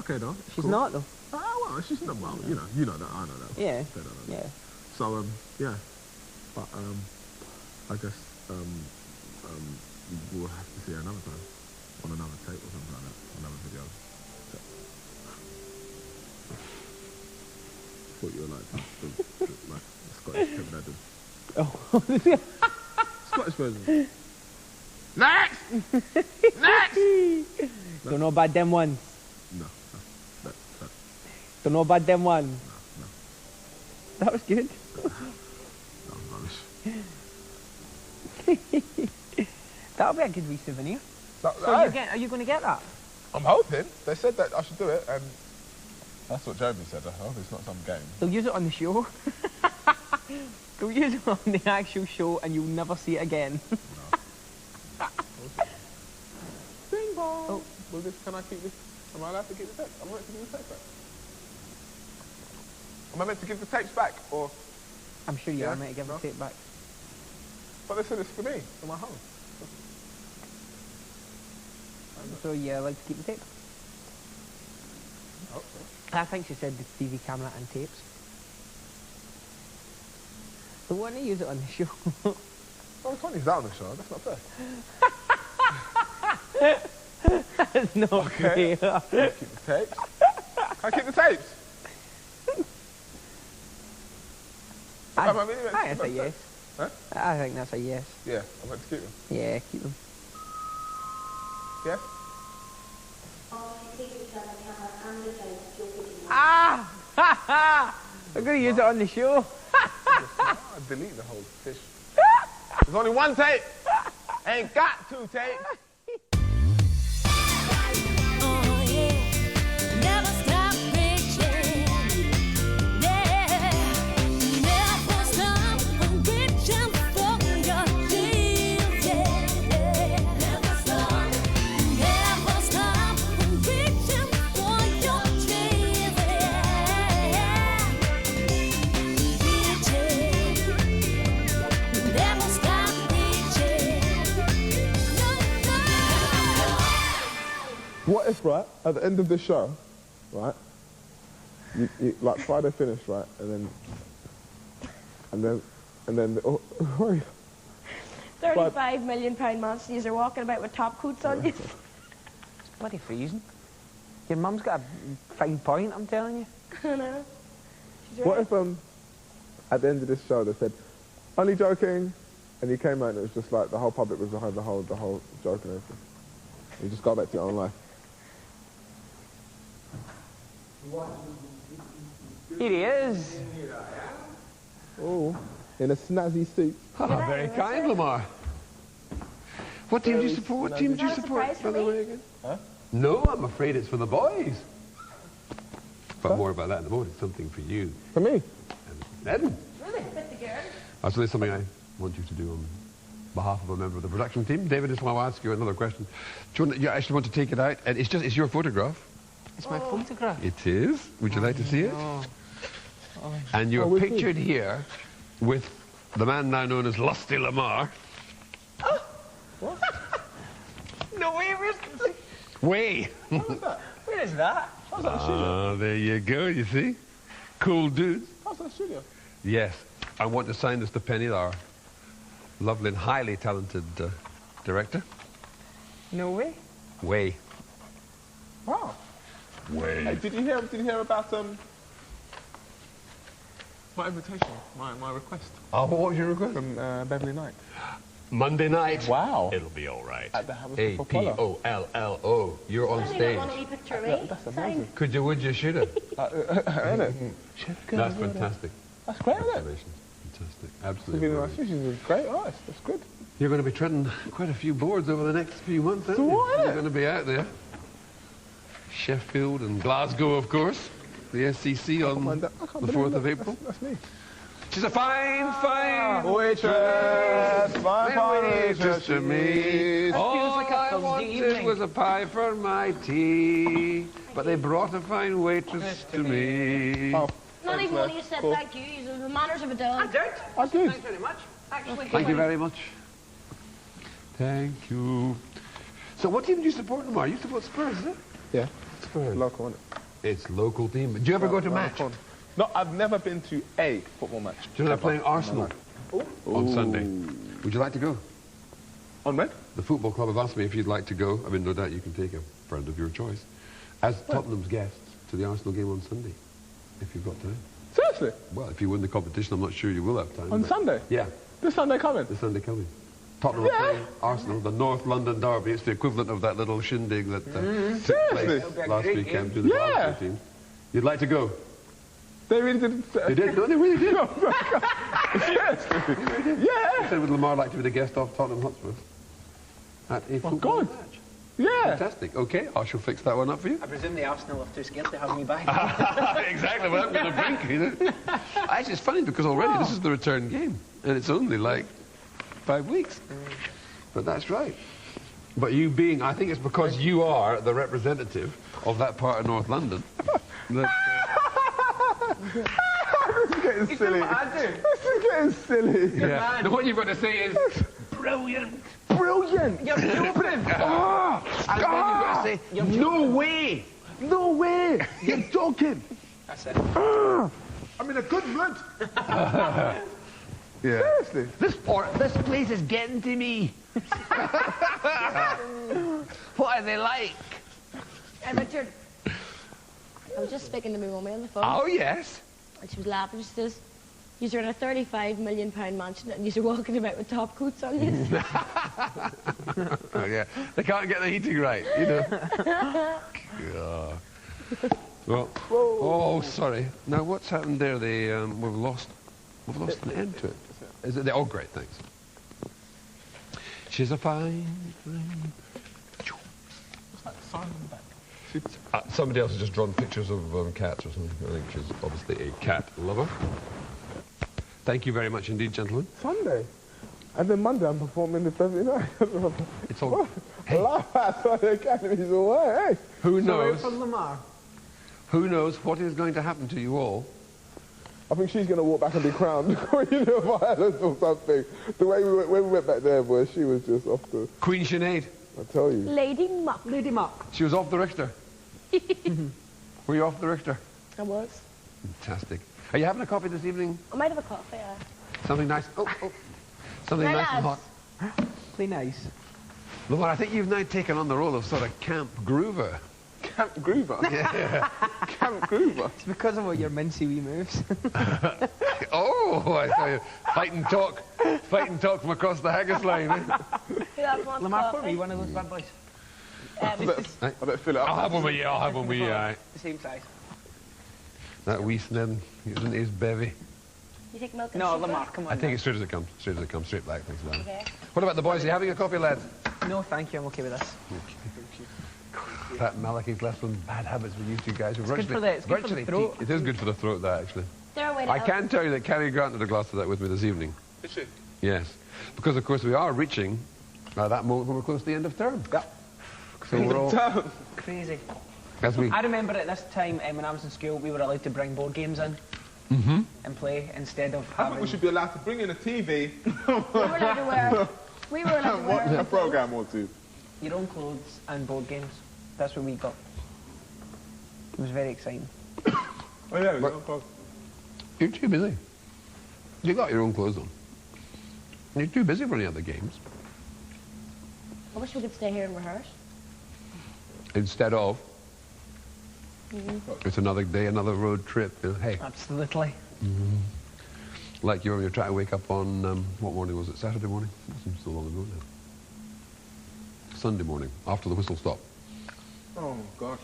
okay though. She's cool. not though. Well, she's not. Well, you know that. I know that. Yeah. They don't know that. Yeah. So yeah, but I guess we'll have to see her another time on another tape or something like that, another video. Thought you were like the Scottish Kevin Adams. Oh. Scottish version. Next! Next! Don't know about them ones. No, that. Don't know about them ones. No. That was good. That was rubbish. That'll be a good wee souvenir. So, Are you going to get that? I'm hoping. They said that I should do it, and that's what Jeremy said. I hope it's not some game. They'll use it on the show. They'll use it on the actual show and you'll never see it again. Ding bong! Oh. Will this, can I keep this? Am I allowed to keep the tape? Am I meant to give the tapes back? Am I meant to give the tapes back, or...? I'm sure you Yeah? are meant to give No? the tape back. But they said it's for me, for my home. So yeah, I like to keep the tape. I hope so. I think she said the TV camera and tapes. They want to use it on the show. Well, we can't use that on the show. That's not fair. That's not Okay. fair. Keep the tapes. Can I keep the tapes? I Am I really meant to think keep that's a them? yes. Huh? I think that's a yes. Yeah, I'm meant to keep them. Yeah, keep them. Yes? Ah! Ha ha! I'm going to use it on the show. I'll delete the whole fish. There's only one tape. Ain't got two tapes. Oh yeah, never stop reaching. Yeah, never stop reaching for your dreams. Yeah, never stop reaching for your dreams. Yeah, never stop reaching. What if, right, at the end of the show, right, you like Friday finished, right, and then, oh, sorry. £35 million monsters are walking about with top coats on you. It's bloody freezing. Your mum's got a fine point, I'm telling you. I know. She's What right. if, at the end of this show they said, only joking, And you came out and it was just like the whole public was behind the whole joke and everything. You just got back to your own life. Here he is. Oh, in a snazzy suit. Ah, very kind, Lemar. What team do you support? What team do you Not a support, surprise by for the me. way, again? No, I'm afraid it's for the boys. But more about that in a moment. It's something for you. For me? And Eden. Really? With the girl? So there's something I want you to do on behalf of a member of the production team. David, I just want to ask you another question. Do you actually want to take it out? And it's your photograph. It's my photograph. It is. Would you like to see it? And you're with who? pictured here with the man now known as Lusty Lemar. No way, Way. where is that? How's that a studio? There you go, you see? Cool dude. How's that a studio? Yes. I want to sign this to Penny, our lovely and highly talented director. No way. Way. Wow. Way. Hey, did you hear about my invitation, my request Oh, what was your request? from Beverly Knight? Monday night. Wow. It'll be all right. At the Hammersmith Apollo. A-P-O-L-L-O. You're on I don't stage. want a wee picture of me. That's amazing. Could you, would you, should it? Isn't it? That's fantastic. That's great, isn't it? Congratulations. Fantastic. She's Absolutely. been nice. brilliant. She's a great artist. That's good. You're going to be treading quite a few boards over the next few months, aren't you? what? You're going to be out there. Sheffield and Glasgow, of course. The SCC on I can't the believe 4th that. of April. That's me. She's a fine, fine Waitress, fine waitress to me. All like a I Thursday wanted evening. was a pie for my tea, but they brought a fine waitress to me. Oh, Not even man. when you said Cool. thank you. You have the manners of a dog. I did. Thanks very much. Actually, Thank you very much. Thank you. So what team do you support, Lemar? You support Spurs, is it? Yeah. Spurs. Local, isn't it? It's local team. Do you ever go to match? No, I've never been to a football match. Do you know they're playing Arsenal on Sunday? Would you like to go? On when? The football club have asked me if you'd like to go. I mean, no doubt you can take a friend of your choice as Tottenham's guests to the Arsenal game on Sunday, if you've got time. Seriously? Well, if you win the competition, I'm not sure you will have time. On but- Sunday? Yeah, This Sunday coming? this Sunday coming. Tottenham are playing Arsenal, the North London derby. It's the equivalent of that little shindig that took Seriously? place last weekend to the Yeah. Glasgow team. You'd like to go? They really didn't. They did? No, they really did. Seriously? Yeah. I said, would Lemar like to be the guest of Tottenham Hotspur at a football God. match? Yeah. Fantastic. Okay, I shall fix that one up for you. I presume the Arsenal are too scared to have me back. Exactly what I'm going to bring, you know. Actually, it's funny because already this is the return game, and it's only like 5 weeks. But that's right. But you being, I think it's because you are the representative of that part of North London. That, This is getting silly. I do. This is getting silly. yeah. Now, what you've got to say is brilliant. Brilliant. You're joking. Ah, And then you've got to say no way. no way. You're joking. That's it. Ah, I'm in a good mood. Yeah. Seriously. This place is getting to me. What are they like? Richard, I was just speaking to my mummy on the phone, Oh yes. and she was laughing. She says, "You're in a £35 million mansion, and you're walking about with top coats on you." Oh, yeah. They can't get the heating right, you know. Yeah. Well, oh, sorry. Now, what's happened there? We've lost an end to it. Is it? Oh, great, thanks. She's a fine. Somebody else has just drawn pictures of cats or something. I think she's obviously a cat lover. Thank you very much indeed, gentlemen. Sunday. And then Monday I'm performing the Beverly Night. It's all. Hey, Laugh at the Academy's away. Hey. who knows? From Lemar. Who knows what is going to happen to you all? I think she's going to walk back and be crowned Queen of Ireland or something. The way when we went back there, boy, she was just off the... Queen Sinead. I tell you. Lady Muck. Lady Muck. She was off the Richter. Were you off the Richter? I was. Fantastic. Are you having a coffee this evening? I might have a coffee. Something nice? Oh. Something Right, nice and lads. hot. Play nice. Lemar, I think you've now taken on the role of sort of camp groover. Camp Groover? Yeah. Camp Groover? It's because of all your mincy wee moves. Oh, I tell you, fight and talk from across the haggis line. Eh? Lemar, pour me one of those bad boys. I better fill it up. I'll have one with you. I'll have one with you. Aye. The same size. That wee snib, using his bevy. You take milk and No, sugar? Lemar, come on. I take it straight as it comes. Straight as it comes. Straight back. Thanks, man. Okay. What about the boys? Are you having a coffee, lads? No, thank you. I'm okay with this. Pat Malachi's left some bad habits with you two guys. It's good for the throat. It is good for the throat, that, actually. Throw away the I can tell you that Carrie granted a glass of that with me this evening. Is she? Yes. Because, of course, we are reaching that moment when we're close to the end of term. Yeah. So we're all... Crazy. As we... I remember at this time when I was in school, we were allowed to bring board games in and play instead of I having... think we should be allowed to bring in a TV. We were allowed to wear a program or two. your own clothes and board games. That's what we got. It was very exciting. Oh yeah, But- You're too busy. You got your own clothes on. You're too busy for any other games. I wish we could stay here and rehearse. Instead of, it's another day, another road trip. You know, hey, Absolutely. like you when you're trying to wake up on, what morning was it? Saturday morning? It seems so long ago now. Sunday morning, after the whistle stopped. Oh gosh.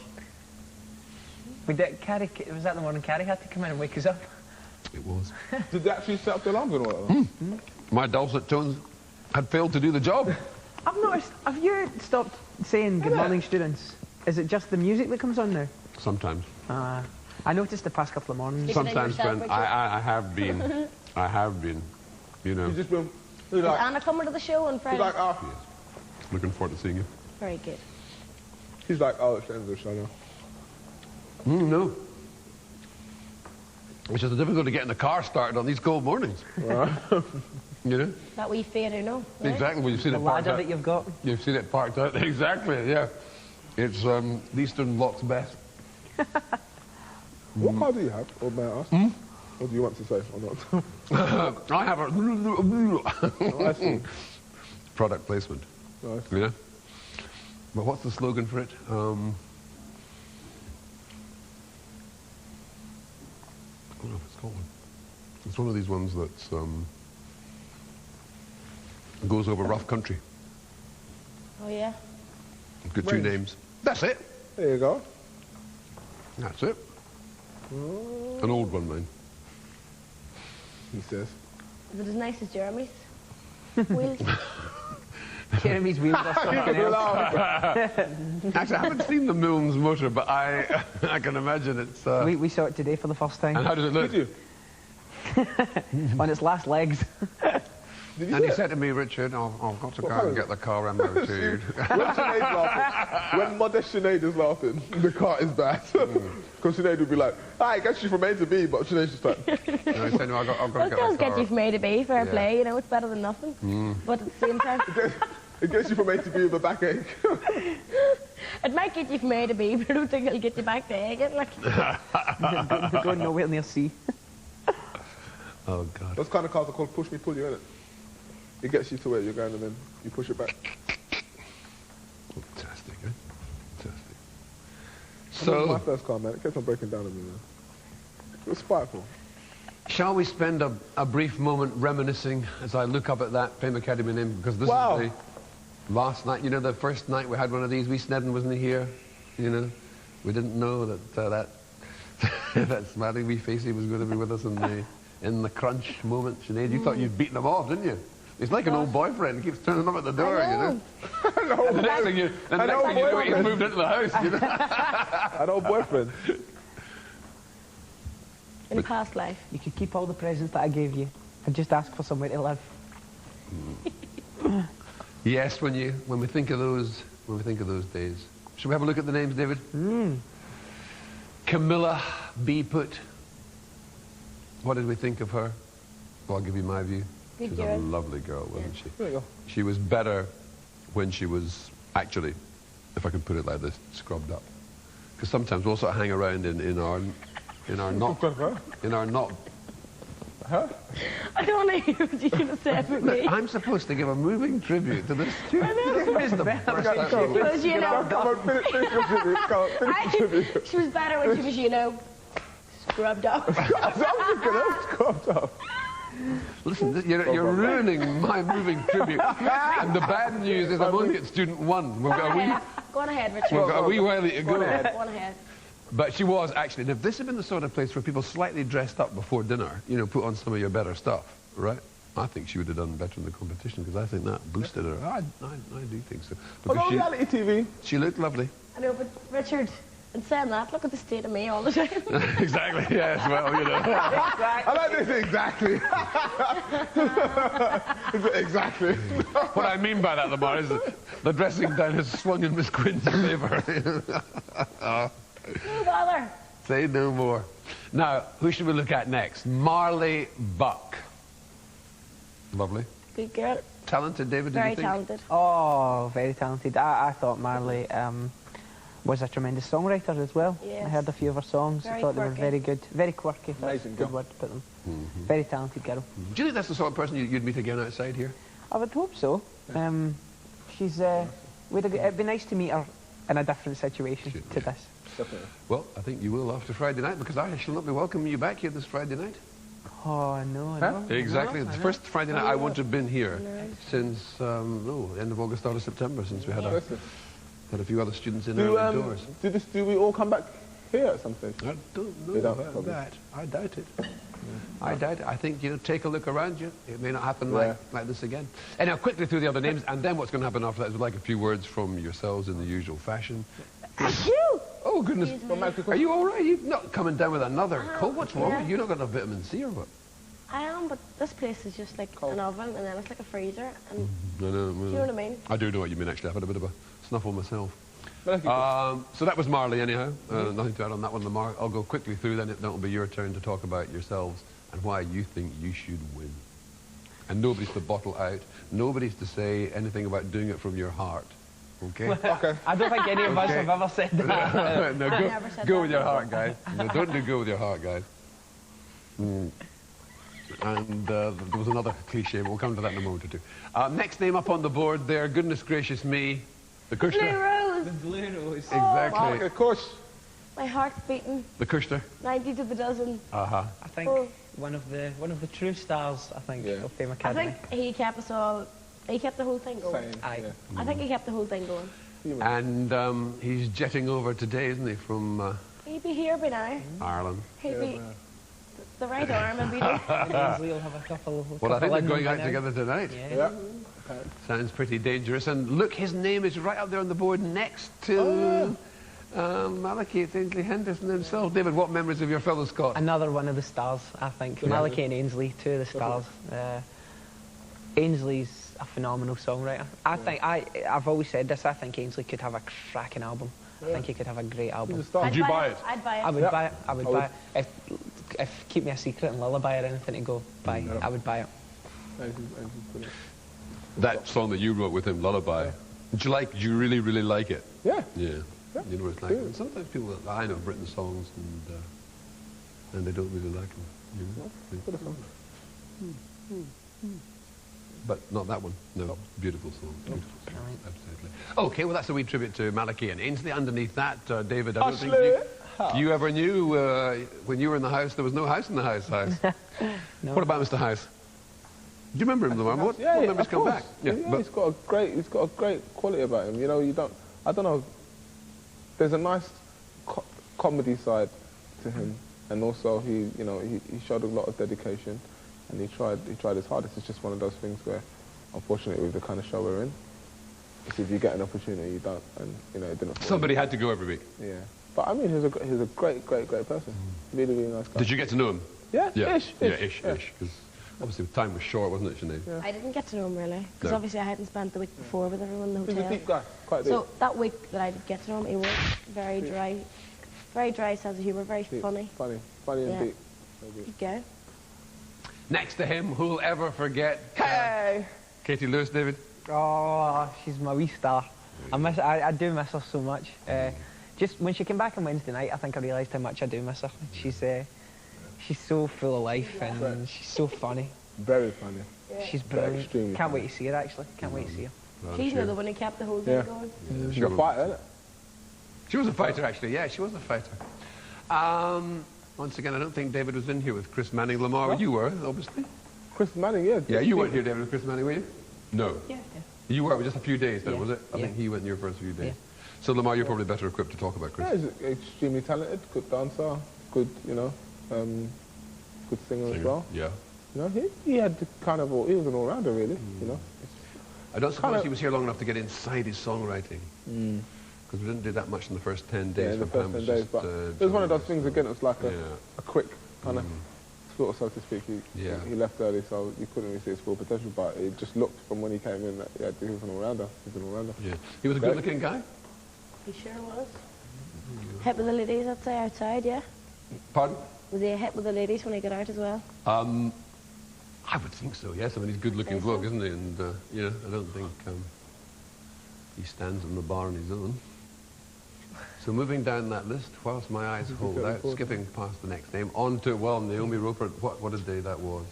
We did, Carrie, was that the morning Carrie had to come in and wake us up? It was. Did they actually set up the alarms and all that? My dulcet tones had failed to do the job. I've noticed, have you stopped saying good morning, students? Is it just the music that comes on now? Sometimes. I noticed the past couple of mornings. Speaking of Sometimes yourself, when Richard. I have been. I have been. You know. You just been, he's Is like, Anna coming to the show on Friday? he's like, oh, Looking forward to seeing you. Very good. he's like, oh, it's the end of the show now. No. It's just difficult to get in the car started on these cold mornings. You know? That wee fade, no? Right? Exactly. Well, you've seen The it parked ladder out. that you've got. You've seen it parked out. Exactly, yeah. It's the Eastern Block's best. What car do you have? Or may I ask? Or do you want to say or not? I have a Oh, I see. product placement. Nice. You know? But what's the slogan for it? I don't know if it's called one. It's one of these ones that's goes over rough country. Oh, yeah? It's got two Range. names. That's it. There you go. That's it. An old one, mine. He says. Is it as nice as Jeremy's wheels? Jeremy's wheels are something else. Actually, I haven't seen the Milnes motor, but I can imagine it's... We saw it today for the first And time. how does it look? Did you? On its last legs. Did you And see he it? said to me, Richard, I'll go to car and get the car and over to you. When Sinead's laughing, when Modest Sinead is laughing, the car is bad. Because Sinead would be like, I gets you from A to B, but Sinead's just like, No, he said, no, I've got to Well, it get does the get car. you from A to B, fair Yeah. play, you know, it's better than nothing. But at the same time, it gets you from A to B with a backache. it might get you from A to B, but I don't think it'll get you back to A again. Like, They're going nowhere near C. Oh, God. Those kind of cars are called push me, pull you, innit? It gets you to where you're going and then you push it back. Fantastic, eh? Fantastic. That was my So, first car, man. It kept on breaking down on me, man. It was spiteful. shall we spend a brief moment reminiscing as I look up at that Fame Academy name? Because this Wow. is the last night, you know, the first night we had one of these, wee Snedden wasn't here, you know. We didn't know that that smiling wee facey was going to be with us in the crunch moment. Sinead, you thought you'd beaten him off, didn't you? He's like an old boyfriend. He keeps turning up at the door, you know. And the next thing you know, he's moved into the house, you know. An old boyfriend. in past life. You could keep all the presents that I gave you and just ask for somewhere to live. Yes, when we think of those days. Should we have a look at the names, David? Camilla B. Put. What did we think of her? Well, I'll give you my view. Good She was girl. a lovely girl, wasn't she? There you go. She was better when she was actually, if I could put it like this, scrubbed up. Because sometimes we'll sort of hang around in our not I don't want to hear what you're going to say about Look, me. I'm supposed to give a moving tribute to this tune. It's the best Because, you know, Come on, finish your tribute. Come on, finish your tribute. she was better when she was, you know, scrubbed up. Scrubbed up. Listen, you're ruining my moving tribute. And the bad news is I'm only at student 1. We've got a wee, Go on ahead, Richard. we've got a wee while to go. Go on ahead. But she was actually, and if this had been the sort of place where people slightly dressed up before dinner, you know, put on some of your better stuff, right? I think she would have done better in the competition because I think that boosted her. I do think so. Although Because reality TV. she looked lovely. I know, but Richard, in saying that, look at the state of me all the time. Exactly, yes, well, you know. I like this exactly. Exactly. What I mean by that, Lemar, is that the dressing down has swung in Miss Quinn's favour. No bother. Say no more. Now, who should we look at next? Marley Buck. Lovely. Good girl. Talented, David, did Very you think? talented. Oh, very talented. I thought Marley was a tremendous songwriter as well. Yes. I heard a few of her songs. Very I thought they were quirky. very good. Very quirky. Amazing Good girl. word to put them. Very talented girl. Do you think that's the sort of person you'd meet again outside here? I would hope so. She's. It'd be nice to meet her in a different situation to this. Definitely. Well, I think you will after Friday night because I shall not be welcoming you back here this Friday night. Oh, I know. Exactly. It's the first Friday night I won't have been here since, the end of August, start of September, since we had a few other students in early doors. Do we all come back here at some stage? I don't know They don't, about probably. that. I doubt it. I doubt it. I think, you know, take a look around you. It may not happen like this again. And now quickly through the other names, and then what's going to happen after that is we'd like a few words from yourselves in the usual fashion. Achoo! Oh, goodness. Are you all right? You're not coming down with another cold? What's wrong yeah. with you? You're not got enough vitamin C or what? I am, but this place is just like an oven, and then it's like a freezer, and No, no, do you know what I mean? I do know what you mean, actually. I've had a bit of a snuffle myself. But I think So that was Marley, anyhow. Nothing to add on that one, Lemar. I'll go quickly through, then it'll be your turn to talk about yourselves and why you think you should win. And nobody's to bottle out. Nobody's to say anything about doing it from your heart. Okay? Okay. I don't think any of us have ever said that. No, never said go that. with your heart, guys. No, don't do go with your heart, guys. And there was another cliche, but we'll come to that in a moment or two. Next name up on the board there, goodness gracious me, the Blue Kushner. Rose! Blue Rose. Exactly. Of course. My heart's beating, The Kushner. 90 to the dozen. Uh-huh. I think Oh. one of the true stars, I think, Yeah. of Fame I Academy. think he kept us all, he kept the whole thing going. Same. Aye. Yeah. I think he kept the whole thing going. And he's jetting over today, isn't he, from He'd be here by now. Ireland. He'd be the right arm and be there. Ainsley will have a couple of. Well, I think they're couple going in out by now. together tonight. Yeah. Yeah. Sounds pretty dangerous. And look, his name is right up there on the board next to Malachy Ainsley Henderson himself. David, what memories of your fellow Scot? Another one of the stars, I think. Malachy and Ainsley, two of the stars. Ainsley's a phenomenal songwriter. I've always said this. I think Ainsley could have a cracking album. I think he could have a great album. He's a star. Did you buy it? I'd buy it. I would Yeah. buy it. I would I would. buy it. If Keep Me a Secret and Lullaby or anything to go buy, I would buy it. That song that you wrote with him, Lullaby. Did you really, really like it? Yeah. Yeah. You know what it's like. And sometimes people that I know have written songs and they don't really like them. You know? But not that one. No, beautiful song. Beautiful song. Absolutely. Okay, well, that's a wee tribute to Malachy and Ainsley. Underneath that, David, I don't think you ever knew when you were in the house, there was no house in the house. No. What about Mr. House? Do you remember him, Lemar? What memories of come course. back? Yeah, but he's got a great quality about him. You know, I don't know. There's a nice comedy side to him, and also he showed a lot of dedication, and he tried his hardest. It's just one of those things where, unfortunately, with the kind of show we're in, it's if you get an opportunity, you don't, and it didn't. somebody had to go every week. Yeah, but I mean, he was a great person. Really, really nice guy. Did you get to know him? Yeah, Yeah, ish. ish. Because obviously the time was short, wasn't it, Sinead? I didn't get to know him really, because No. obviously I hadn't spent the week before with everyone in the He's a hotel. deep guy, quite deep. So that week that I did get to know him, he was very dry sense of humour, very Deep. funny. Funny Yeah. and deep. Very deep. Good guy. Next to him, who'll ever forget Katie Lewis, David? Oh, she's my wee star. I do miss her so much. Just when she came back on Wednesday night, I think I realised how much I do miss her. She's so full of life and she's so funny. Very funny. She's brilliant. Extremely Can't wait funny. to see her, actually. Can't wait to see her. Well, She's sure. another one who kept the whole thing Yeah. going. She's a fighter, isn't it? She was a fighter, actually. Yeah, she was a fighter. Once again, I don't think David was in here with Chris Manning. Lemar, What? you were, obviously. Chris Manning, yeah. Yeah, you weren't here, David, with Chris Manning, were you? No. Yeah. You were, with just a few days then, Yeah. was it? I Yeah. think he went in your first few days. Yeah. So, Lemar, you're probably better equipped to talk about Chris. Yeah, he's extremely talented, good dancer, good, you know, good singer as well. Yeah. You know, he had the kind of he was an all-rounder really. You know. I don't suppose Kinda- he was here long enough to get inside his songwriting. Because we didn't do that much in the first 10 days. Yeah, in the when first Pam 10 was days, just, but it was one of those joining things us. again. It was like Yeah. a quick kind of sort of, so to speak. Yeah. He left early, so you couldn't really see his full potential. But it just looked from when he came in that he was an all-rounder. He was an all-rounder. Yeah. He was a Great. good-looking guy? He sure was. Hit with the ladies, I'd say, outside, yeah. Pardon? Was he a hit with the ladies when he got out as well? I would think so, yes. I mean, he's a good-looking Yes, bloke, sir. isn't he? And, you know, I don't think he stands in the bar on his own. So moving down that list, whilst my eyes hold out, skipping past the next name, on to, well, Naomi Roper. What a day that was.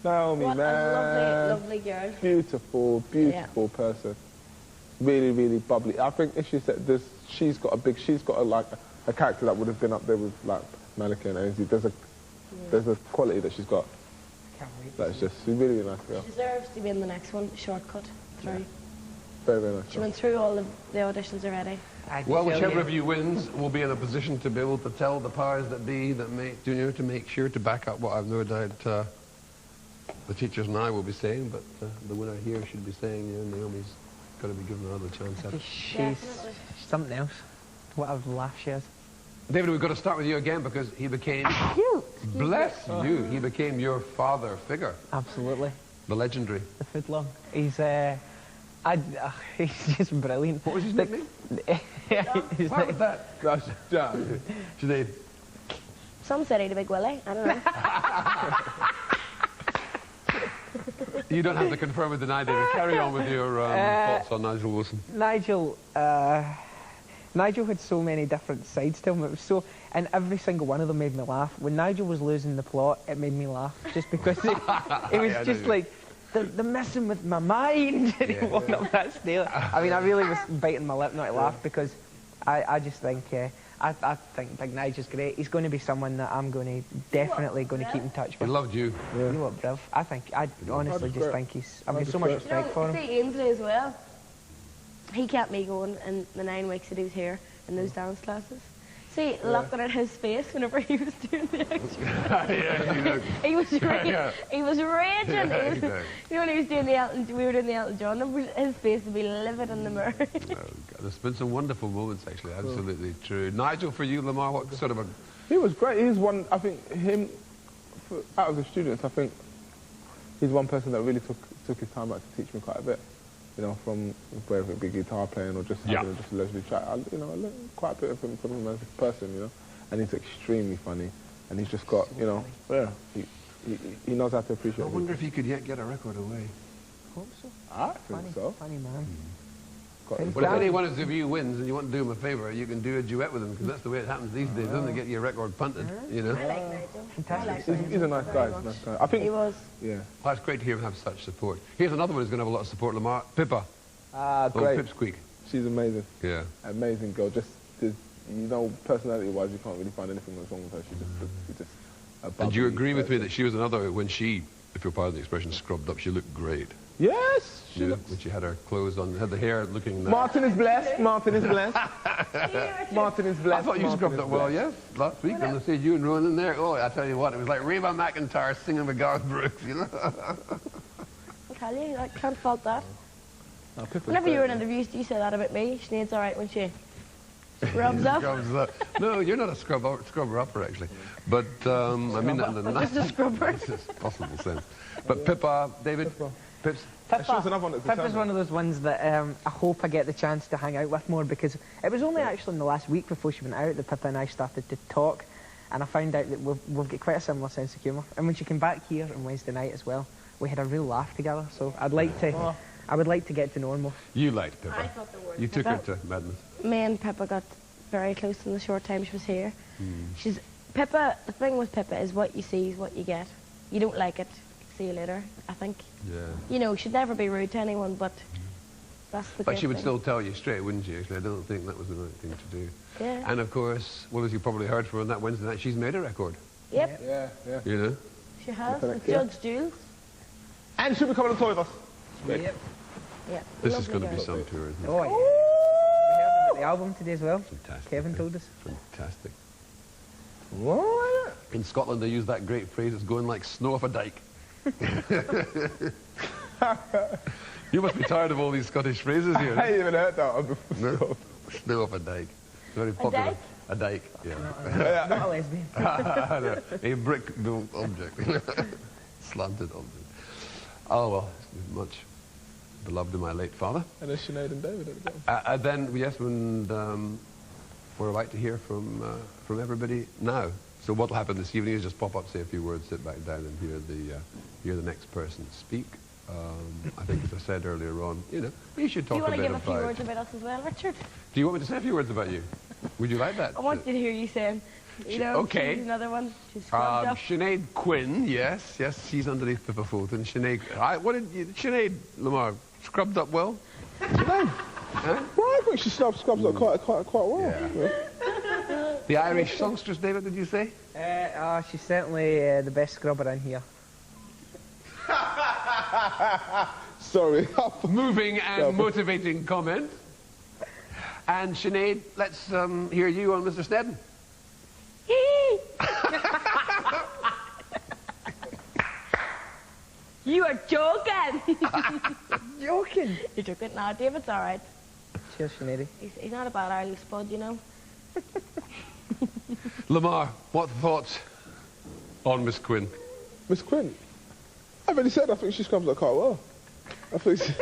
Naomi, What man. a lovely, lovely girl. Beautiful, beautiful person. Really, really bubbly. I think if she said this, she's got a character that would have been up there with like Malika and Ainsley. There's a quality that she's got. Can't wait. That's just she's really, really nice girl. She deserves to be in the next one, shortcut through. Very, very nice She girl. went through all of the auditions already. I Well, tell whichever you, of you wins will be in a position to be able to tell the powers that be that make, you know, to make sure to back up what I've no doubt the teachers and I will be saying, but the winner here should be saying, you know, Naomi's got to be given another chance at it. she's Definitely. something else. What a laugh she has. David, we've got to start with you again because he became, bless you, he became your father figure, Absolutely. the legendary. The foodlong. He's he's just brilliant. What was his nickname? His What was that? Yeah. Sinead. Some said he had a big willy. I don't know. You don't have to confirm or deny, David. Carry on with your thoughts on Nigel Wilson. Nigel had so many different sides to him. It was so, and every single one of them made me laugh. When Nigel was losing the plot, it made me laugh just because it was Yeah, I know just you. like they're messing with my mind. And he walked up that stair. I mean, I really was biting my lip not to laugh because I just think I think Big Nigel's great. He's going to be someone that I'm definitely going to keep in touch He with. loved you. You know what, bruv? I honestly just think I've got so much You know, respect for him. See Ainsley as well. He kept me going in the 9 weeks that he was here in those dance classes. See, looking at his face whenever he was doing the action. Yeah, you know. He was Yeah. he was raging. Yeah, He was, exactly. you know, when he was doing we were doing the Elton John numbers, his face would be livid in the mirror. Oh, God, there's been some wonderful moments, actually. Absolutely true. Nigel, for you, Lemar, what sort of a... He was great. He's one. I think him out of the students. I think he's one person that really took his time out to teach me quite a bit. You know, from whether it be guitar playing or just having just a leisurely chat. I learned quite a bit from him as a person. You know, and he's extremely funny, and he's just got, you know, he knows how to appreciate. I wonder if he could yet get a record away. Hope so. I think so. Funny man. Got Well, Well, if Danny- any one of you wins and you want to do him a favour, you can do a duet with him, because that's the way it happens these days, doesn't it? Get your record punted, you know? I like Nigel. Fantastic. He's a nice guy. He's a nice guy. I think. He was. Yeah. Well, it's great to hear him have such support. Here's another one who's going to have a lot of support, Lemar. Pippa. Ah, Oh, great. Pipsqueak. She's amazing. Yeah. Amazing girl. Just, you know, personality-wise, you can't really find anything that's wrong with her. She's just a And do you bubbly agree with me person. that she was another, when she, if you'll pardon the expression, scrubbed up, she looked great? Yes. She You know, looks. when she had her clothes on, had the hair looking... Martin is blessed. Martin is blessed. Martin is I blessed. thought you Martin scrubbed is up well, blessed. yes. Last week, when I said you and Ronan in there, oh, I tell you what, it was like Reba McEntire singing with Garth Brooks, you know? I'll tell you, I can't fault that. No, Pippa's Whenever you were in great. interviews, do you say that about me? Sinead's all right when she rubs up. Scrubs up. No, you're not a scrubber-upper, actually. But, I mean that in the Just a scrubber. nicest possible sense. But Pippa, David, Pips, She was another one that's Pippa's determined. one of those ones that I hope I get the chance to hang out with more, because it was only actually in the last week before she went out that Pippa and I started to talk, and I found out that we've got quite a similar sense of humour. And when she came back here on Wednesday night as well, we had a real laugh together. So I would like to get to know her more. you liked Pippa. I thought the word You took her Pippa. to madness. Me and Pippa got very close in the short time she was here. She's Pippa, the thing with Pippa is what you see is what you get. You don't like it, see you later, I think. Yeah. You know, she'd never be rude to anyone, but that's the But good she would thing. still tell you straight, wouldn't she? Actually, I don't think that was the right thing to do. Yeah. And of course, well, as you probably heard from her on that Wednesday night, she's made a record. Yep, Yeah, yeah. You know? she has, Correct, with yeah. Judge Jules. And she'll be coming to tour with us. Yep. Yeah, This is lovely going to be girl. some tour, isn't it? Oh, yeah. We heard about the album today as well. Fantastic. Kevin told us. Fantastic. What? In Scotland, they use that great phrase, it's going like snow off a dike. You must be tired of all these Scottish phrases here. I ain't even heard that one before. No? Snow off a dike. It's very popular. dike? A dike, yeah. Not a lesbian. No, a brick-built object. Slanted object. Oh, well, much beloved of my late father. And then Sinead and David at the bottom. And then, yes, when we're about to hear from everybody now. So what will happen this evening is just pop up, say a few words, sit back down and hear the next person speak. I think, as I said earlier on, you know, we should Do talk you a want to bit give a few about... words about us as well, Richard? Do you want me to say a few words about you? Would you like that? I want to hear you saying, you know, Okay. she's another one. She's scrubbed up. Sinead Quinn, yes, she's underneath Pippa Fulton. Sinead, Sinead Lemar, scrubbed up well? Sinead? Huh? Well, I think she scrubs up quite well. Yeah. The Irish songstress, David, did you say? She's certainly the best scrubber in here. Sorry. Moving and motivating comment. And Sinead, let's hear you on Mr. Snedden. You are joking! Joking. You're joking. No, David's all right. Cheers, Sinead. He's not a bad Irish spud, you know. Lemar, what thoughts on Miss Quinn? Miss Quinn. I've already said I think she scrubs up quite well. I think she...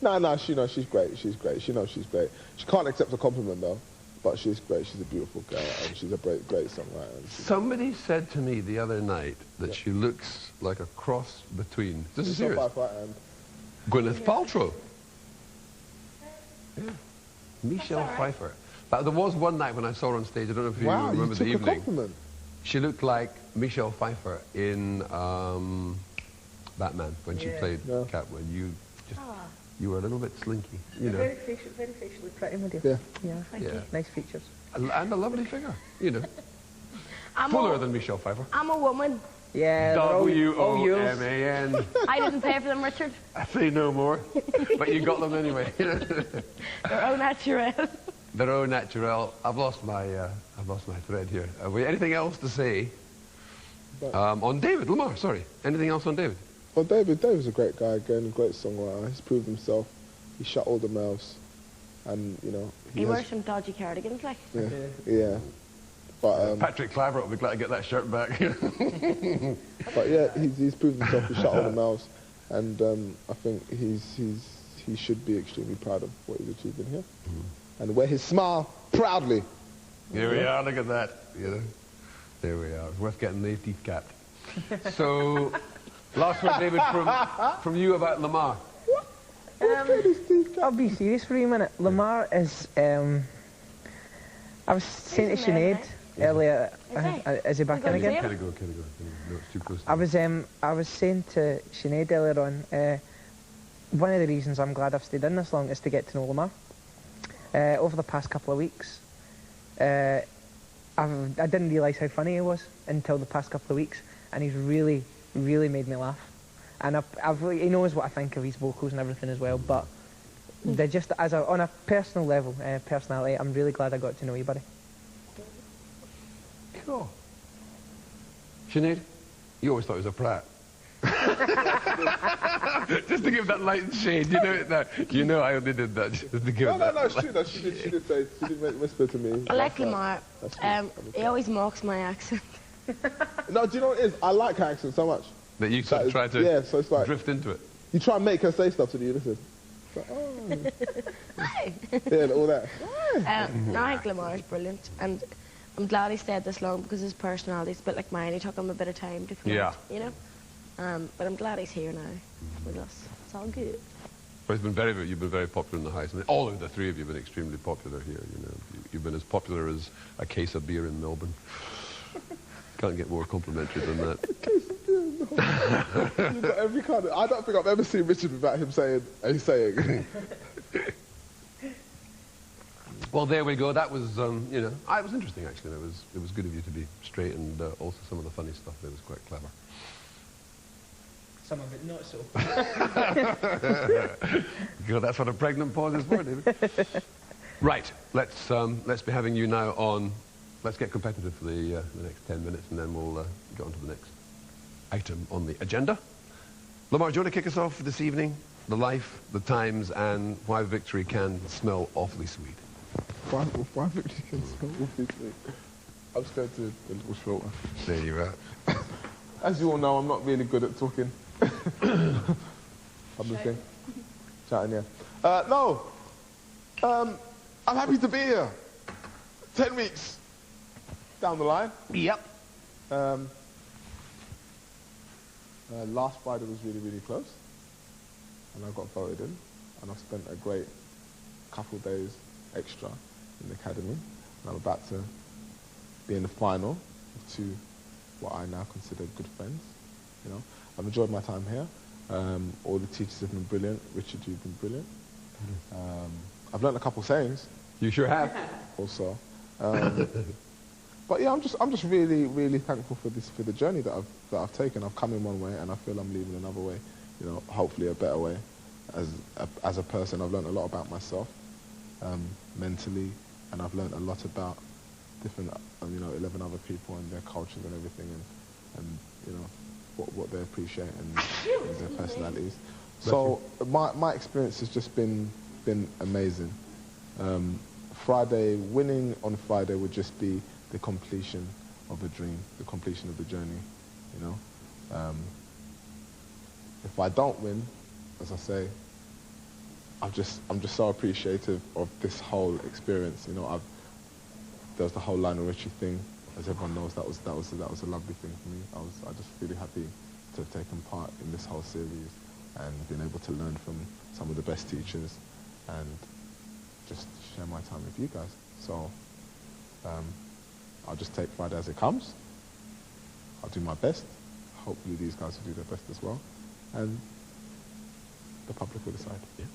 No, she knows she's great. She's great. She knows she's great. She can't accept a compliment, though. But she's great. She's a beautiful girl, and she's a great songwriter. And Somebody said to me the other night that she looks like a cross between... This is serious. and Gwyneth Paltrow. Yeah. Michelle Pfeiffer. But there was one night when I saw her on stage, I don't know if you wow, remember you took the a evening. compliment. She looked like Michelle Pfeiffer in Batman when she played Catwoman. You were a little bit slinky, you know. Very facially pretty, my dear. Yeah. Yeah. Thank Yeah. you. Nice features. And a lovely figure, you know. I'm Fuller a, than Michelle Pfeiffer. I'm a woman. Yeah, they're all yours. W-O-M-A-N. I didn't pay for them, Richard. I say no more, but you got them anyway. They're au naturel. They're au naturel. I've lost my thread here. Have we anything else to say on David Lemar? Sorry, anything else on David? Well, David's a great guy again, a great songwriter. He's proved himself. He shut all the mouths, and you know He wears some dodgy cardigans, like. yeah. But Patrick Claver will be glad to get that shirt back. but yeah, he's proved himself. He shut all the mouths, and I think he should be extremely proud of what he's achieved in here, and wear his smile proudly. Here we are. Look at that. You know, there we are. It's worth getting the teeth capped. So, last word, David, from you about Lemar. I'll be serious for a minute. Lemar is, I was saying to He's a man, Sinead earlier, is he back in again? Can I go? No, it's too close. I was saying to Sinead earlier on, one of the reasons I'm glad I've stayed in this long is to get to know Lemar. Over the past couple of weeks, I didn't realise how funny he was until the past couple of weeks, and he's really, really made me laugh. And he knows what I think of his vocals and everything as well, but they're just, on a personal level, personality, I'm really glad I got to know you, buddy. Cool. Sinead, you always thought he was a prat. Just to give that light and shade, you know it now. You know I only did that just to give No, that. it's true. That she did whisper to me. I like Lemar. He always mocks my accent. No, do you know what it is? I like her accent so much. That you sort of try to yeah, so it's like drift into it. you try and make her say stuff to you. Listen. It's like, oh. Yeah, and all that. No, I think Lemar is brilliant, and I'm glad he stayed this long because his personality is a bit like mine. It took him a bit of time to come out, you know. But I'm glad he's here now with us. It's all good. But you've been very popular in the house, and all of the three of you have been extremely popular here. You know, you've been as popular as a case of beer in Melbourne. Can't get more complimentary than that. You've got every kind of... I don't think I've ever seen Richard without him saying, Well, there we go. That was, you know, it was interesting, actually. It was good of you to be straight, and also some of the funny stuff there was quite clever. Some of it not so. God, that's what a pregnant pause is for, David. Right, let's be having you now on... Let's get competitive for the next 10 minutes, and then we'll get on to the next item on the agenda. Lemar, do you want to kick us off this evening? The life, the times, and why victory can smell awfully sweet. Why victory can smell awfully sweet? I'm just going to a little short one. There you are. As you all know, I'm not really good at talking. Publicly. Chatting, yeah. No. I'm happy to be here. 10 weeks down the line. Yep. Last Friday was really, really close. And I got voted in. And I've spent a great couple days extra in the academy. And I'm about to be in the final of two, what I now consider good friends. You know, I've enjoyed my time here. All the teachers have been brilliant. Richard, you've been brilliant. I've learnt a couple sayings. You sure have. Also. But yeah, I'm just really, really thankful for the journey that I've taken. I've come in one way, and I feel I'm leaving another way. You know, hopefully a better way. As a person, I've learned a lot about myself, mentally, and I've learned a lot about different, 11 other people and their cultures and everything, and you know, what they appreciate and their personalities. So my experience has just been amazing. Winning on Friday would just be the completion of a dream, the completion of the journey, you know. If I don't win, as I say, I'm just so appreciative of this whole experience. You know, there was the whole Lionel Richie thing. As everyone knows, that was a lovely thing for me. I just really happy to have taken part in this whole series and been able to learn from some of the best teachers and just share my time with you guys. So I'll just take Friday as it comes. I'll do my best. Hopefully these guys will do their best as well. And the public will decide. Yeah.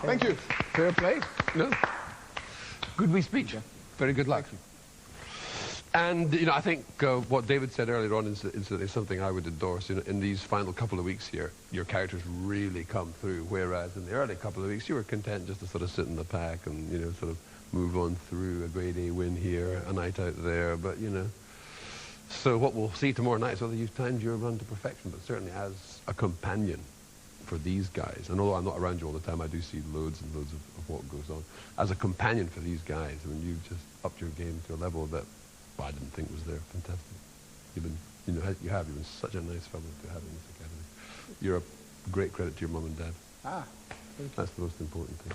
Thank you. Fair play. No. Good wee speech. Yeah. Very good luck. And, you know, I think what David said earlier on is something I would endorse. You know, in these final couple of weeks here, your characters really come through, whereas in the early couple of weeks, you were content just to sort of sit in the pack and, you know, sort of move on through a grade A win here, a night out there, but, you know. So what we'll see tomorrow night is whether you've timed your run to perfection, but certainly as a companion for these guys, and although I'm not around you all the time, I do see loads and loads of what goes on. As a companion for these guys, I mean, you've just upped your game to a level that I didn't think was there. Fantastic. You've been such a nice fellow to have in this academy. You're a great credit to your mum and dad. Thank you. That's the most important thing.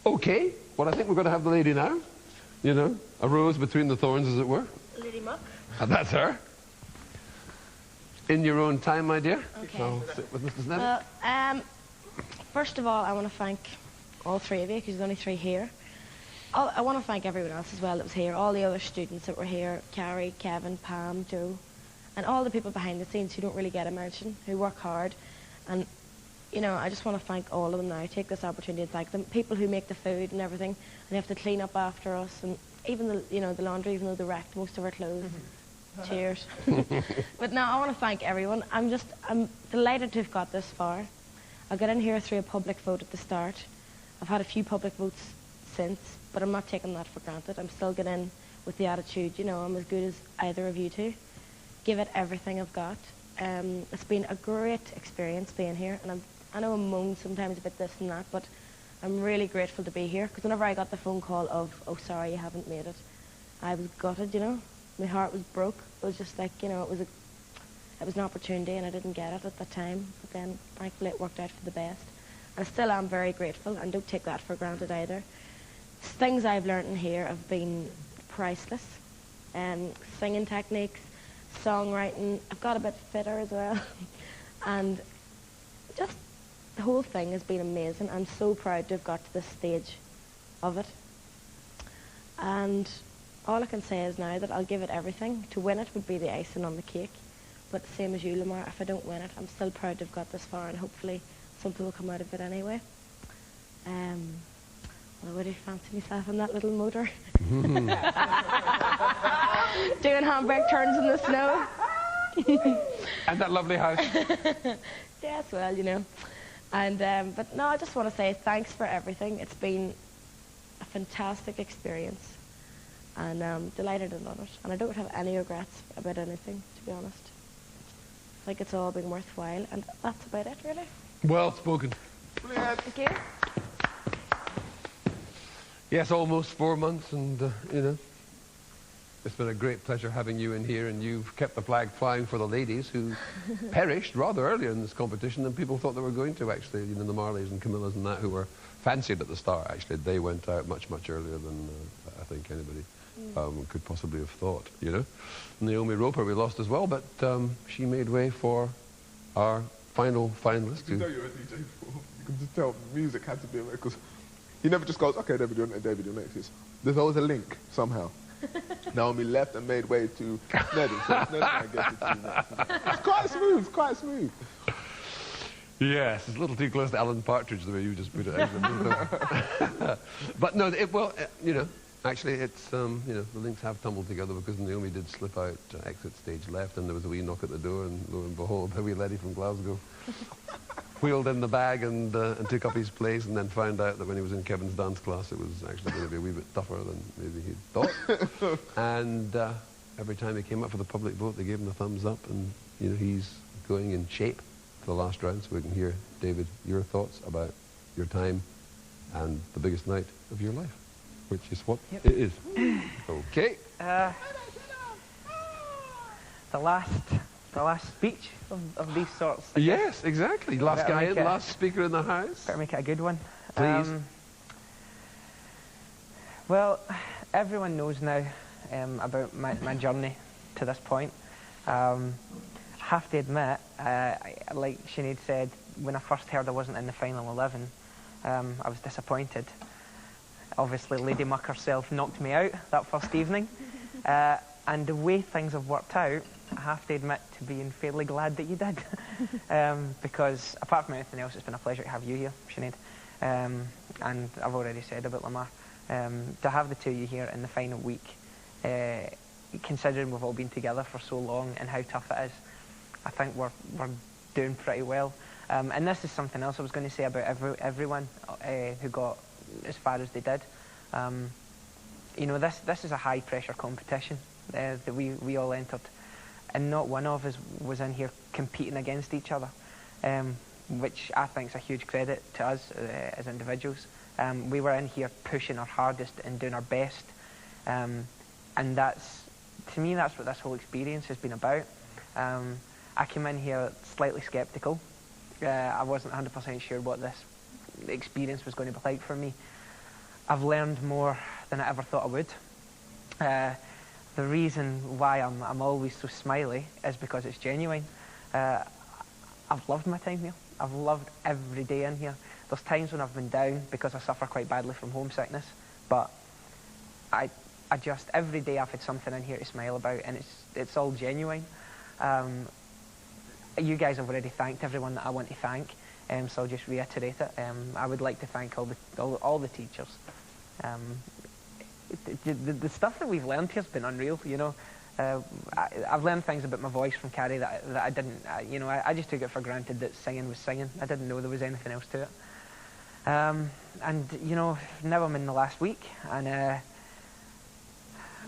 Okay, well, I think we're going to have the lady now. You know, a rose between the thorns, as it were. Lady Muck. And that's her. In your own time, my dear. Okay. I'll sit with Mrs. Neville. First of all, I want to thank all three of you, because there's only three here. I want to thank everyone else as well that was here, all the other students that were here, Carrie, Kevin, Pam, Joe, and all the people behind the scenes who don't really get a mention, who work hard. And, you know, I just want to thank all of them now. I take this opportunity to thank them. People who make the food and everything, and they have to clean up after us, and even the laundry, even though they wrecked most of our clothes. Cheers. But no, I want to thank everyone. I'm delighted to have got this far. I got in here through a public vote at the start. I've had a few public votes since, but I'm not taking that for granted. I'm still getting in with the attitude, you know, I'm as good as either of you two. Give it everything I've got. It's been a great experience being here, and I know I moan sometimes about this and that, but I'm really grateful to be here, because whenever I got the phone call of, oh, sorry, you haven't made it, I was gutted, you know. My heart was broke. It was just like, you know, it was an opportunity, and I didn't get it at the time, but then thankfully it worked out for the best. And I still am very grateful, and don't take that for granted either. Things I've learned in here have been priceless. Singing techniques, songwriting. I've got a bit fitter as well. And just the whole thing has been amazing. I'm so proud to have got to this stage of it. And all I can say is now that I'll give it everything. To win it would be the icing on the cake. But same as you, Lemar, if I don't win it, I'm still proud to have got this far, and hopefully something will come out of it anyway. Well, would I fancy myself on that little motor? Doing handbrake turns in the snow. And that lovely house. Yes, well, you know. And but no, I just want to say thanks for everything. It's been a fantastic experience, and I'm delighted and on it. And I don't have any regrets about anything, to be honest. I think it's all been worthwhile, and that's about it, really. Well spoken. Thank you. Yes, almost 4 months, and, you know, it's been a great pleasure having you in here, and you've kept the flag flying for the ladies who perished rather earlier in this competition than people thought they were going to, actually. You know, the Marleys and Camillas and that, who were fancied at the start, actually, they went out much, much earlier than I think anybody could possibly have thought, you know. Naomi Roper we lost as well, but she made way for our final finalist. You can tell you're a DJ before. You can just tell music had to be a because he never just goes, okay, David, you're next. David, you're next. There's always a link somehow. Naomi left and made way to Neddy, so it's Neddy I guess it's you next. It's quite smooth, quite smooth. Yes, it's a little too close to Alan Partridge the way you just put it. Actually. But no, you know, actually it's, you know, the links have tumbled together because Naomi did slip out exit stage left, and there was a wee knock at the door, and lo and behold, a wee laddie from Glasgow wheeled in the bag and took up his place, and then found out that when he was in Kevin's dance class it was actually going to be a wee bit tougher than maybe he'd thought. And every time he came up for the public vote they gave him the thumbs up, and you know, he's going in shape for the last round, so we can hear, David, your thoughts about your time and the biggest night of your life, which is what it is. Okay. The last speech of these sorts. Yes, exactly. Last Better guy make in, it- last speaker in the house. Better make it a good one. Please. Well, everyone knows now about my journey to this point. I have to admit, like Sinead said, when I first heard I wasn't in the final 11, I was disappointed. Obviously, Lady Muck herself knocked me out that first evening. And the way things have worked out, I have to admit to being fairly glad that you did. Because apart from anything else, it's been a pleasure to have you here, Sinead. And I've already said about Lemar. To have the two of you here in the final week, considering we've all been together for so long and how tough it is, I think we're doing pretty well. And this is something else I was going to say about everyone who got as far as they did. You know, this is a high-pressure competition that we all entered, and not one of us was in here competing against each other, which I think is a huge credit to us as individuals. We were in here pushing our hardest and doing our best, and that's, to me, that's what this whole experience has been about. I came in here slightly sceptical. I wasn't 100% sure what this experience was going to be like for me. I've learned more than I ever thought I would. The reason why I'm always so smiley is because it's genuine. I've loved my time here. I've loved every day in here. There's times when I've been down because I suffer quite badly from homesickness, but I just, every day I've had something in here to smile about, and it's all genuine. You guys have already thanked everyone that I want to thank, so I'll just reiterate it. I would like to thank all the teachers. The stuff that we've learned here has been unreal, you know. I've learned things about my voice from Carrie that I didn't, you know, I just took it for granted that singing was singing. I didn't know there was anything else to it. And, you know, now I'm in the last week, and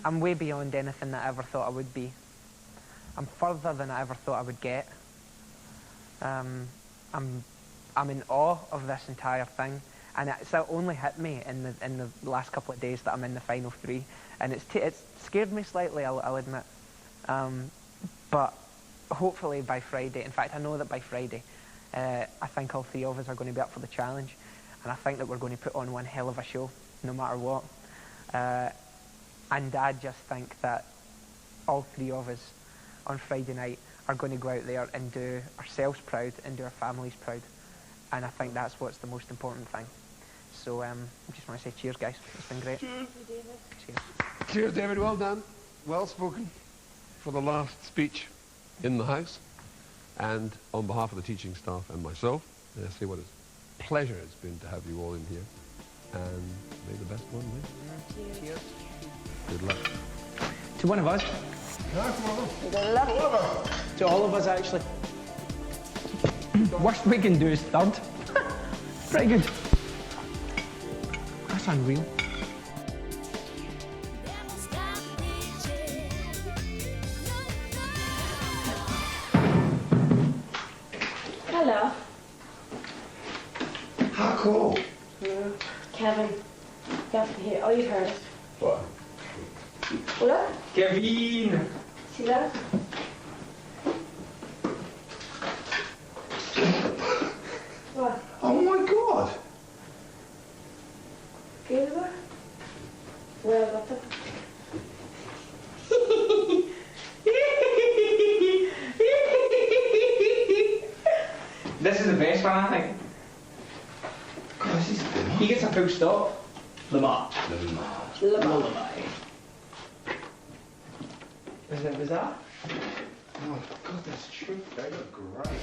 I'm way beyond anything that I ever thought I would be. I'm further than I ever thought I would get. I'm in awe of this entire thing, and it's only hit me in the last couple of days that I'm in the final three, and it's scared me slightly, I'll admit. But hopefully by Friday, in fact I know that by Friday, I think all three of us are going to be up for the challenge, and I think that we're going to put on one hell of a show, no matter what. And I just think that all three of us on Friday night are going to go out there and do ourselves proud and do our families proud. And I think that's what's the most important thing. So I just want to say cheers, guys. It's been great. Cheers. Cheers, David. Well done. Well spoken for the last speech in the House. And on behalf of the teaching staff and myself, I say what a pleasure it's been to have you all in here. And may the best one win. Cheers. Good luck. To one of us. To all of us, actually. Worst we can do is third. Pretty good. That's unreal. Never stop reaching. Hello. How cool. Kevin. Kevin here. Oh, you've heard it. What? Look. Kevin! See that? What? Oh my God. Good about? Well, got them. This is the best one, I think. God, this is good. He gets a full stop. Lemar. Lemar. Was that? Oh God, that's true. They look great.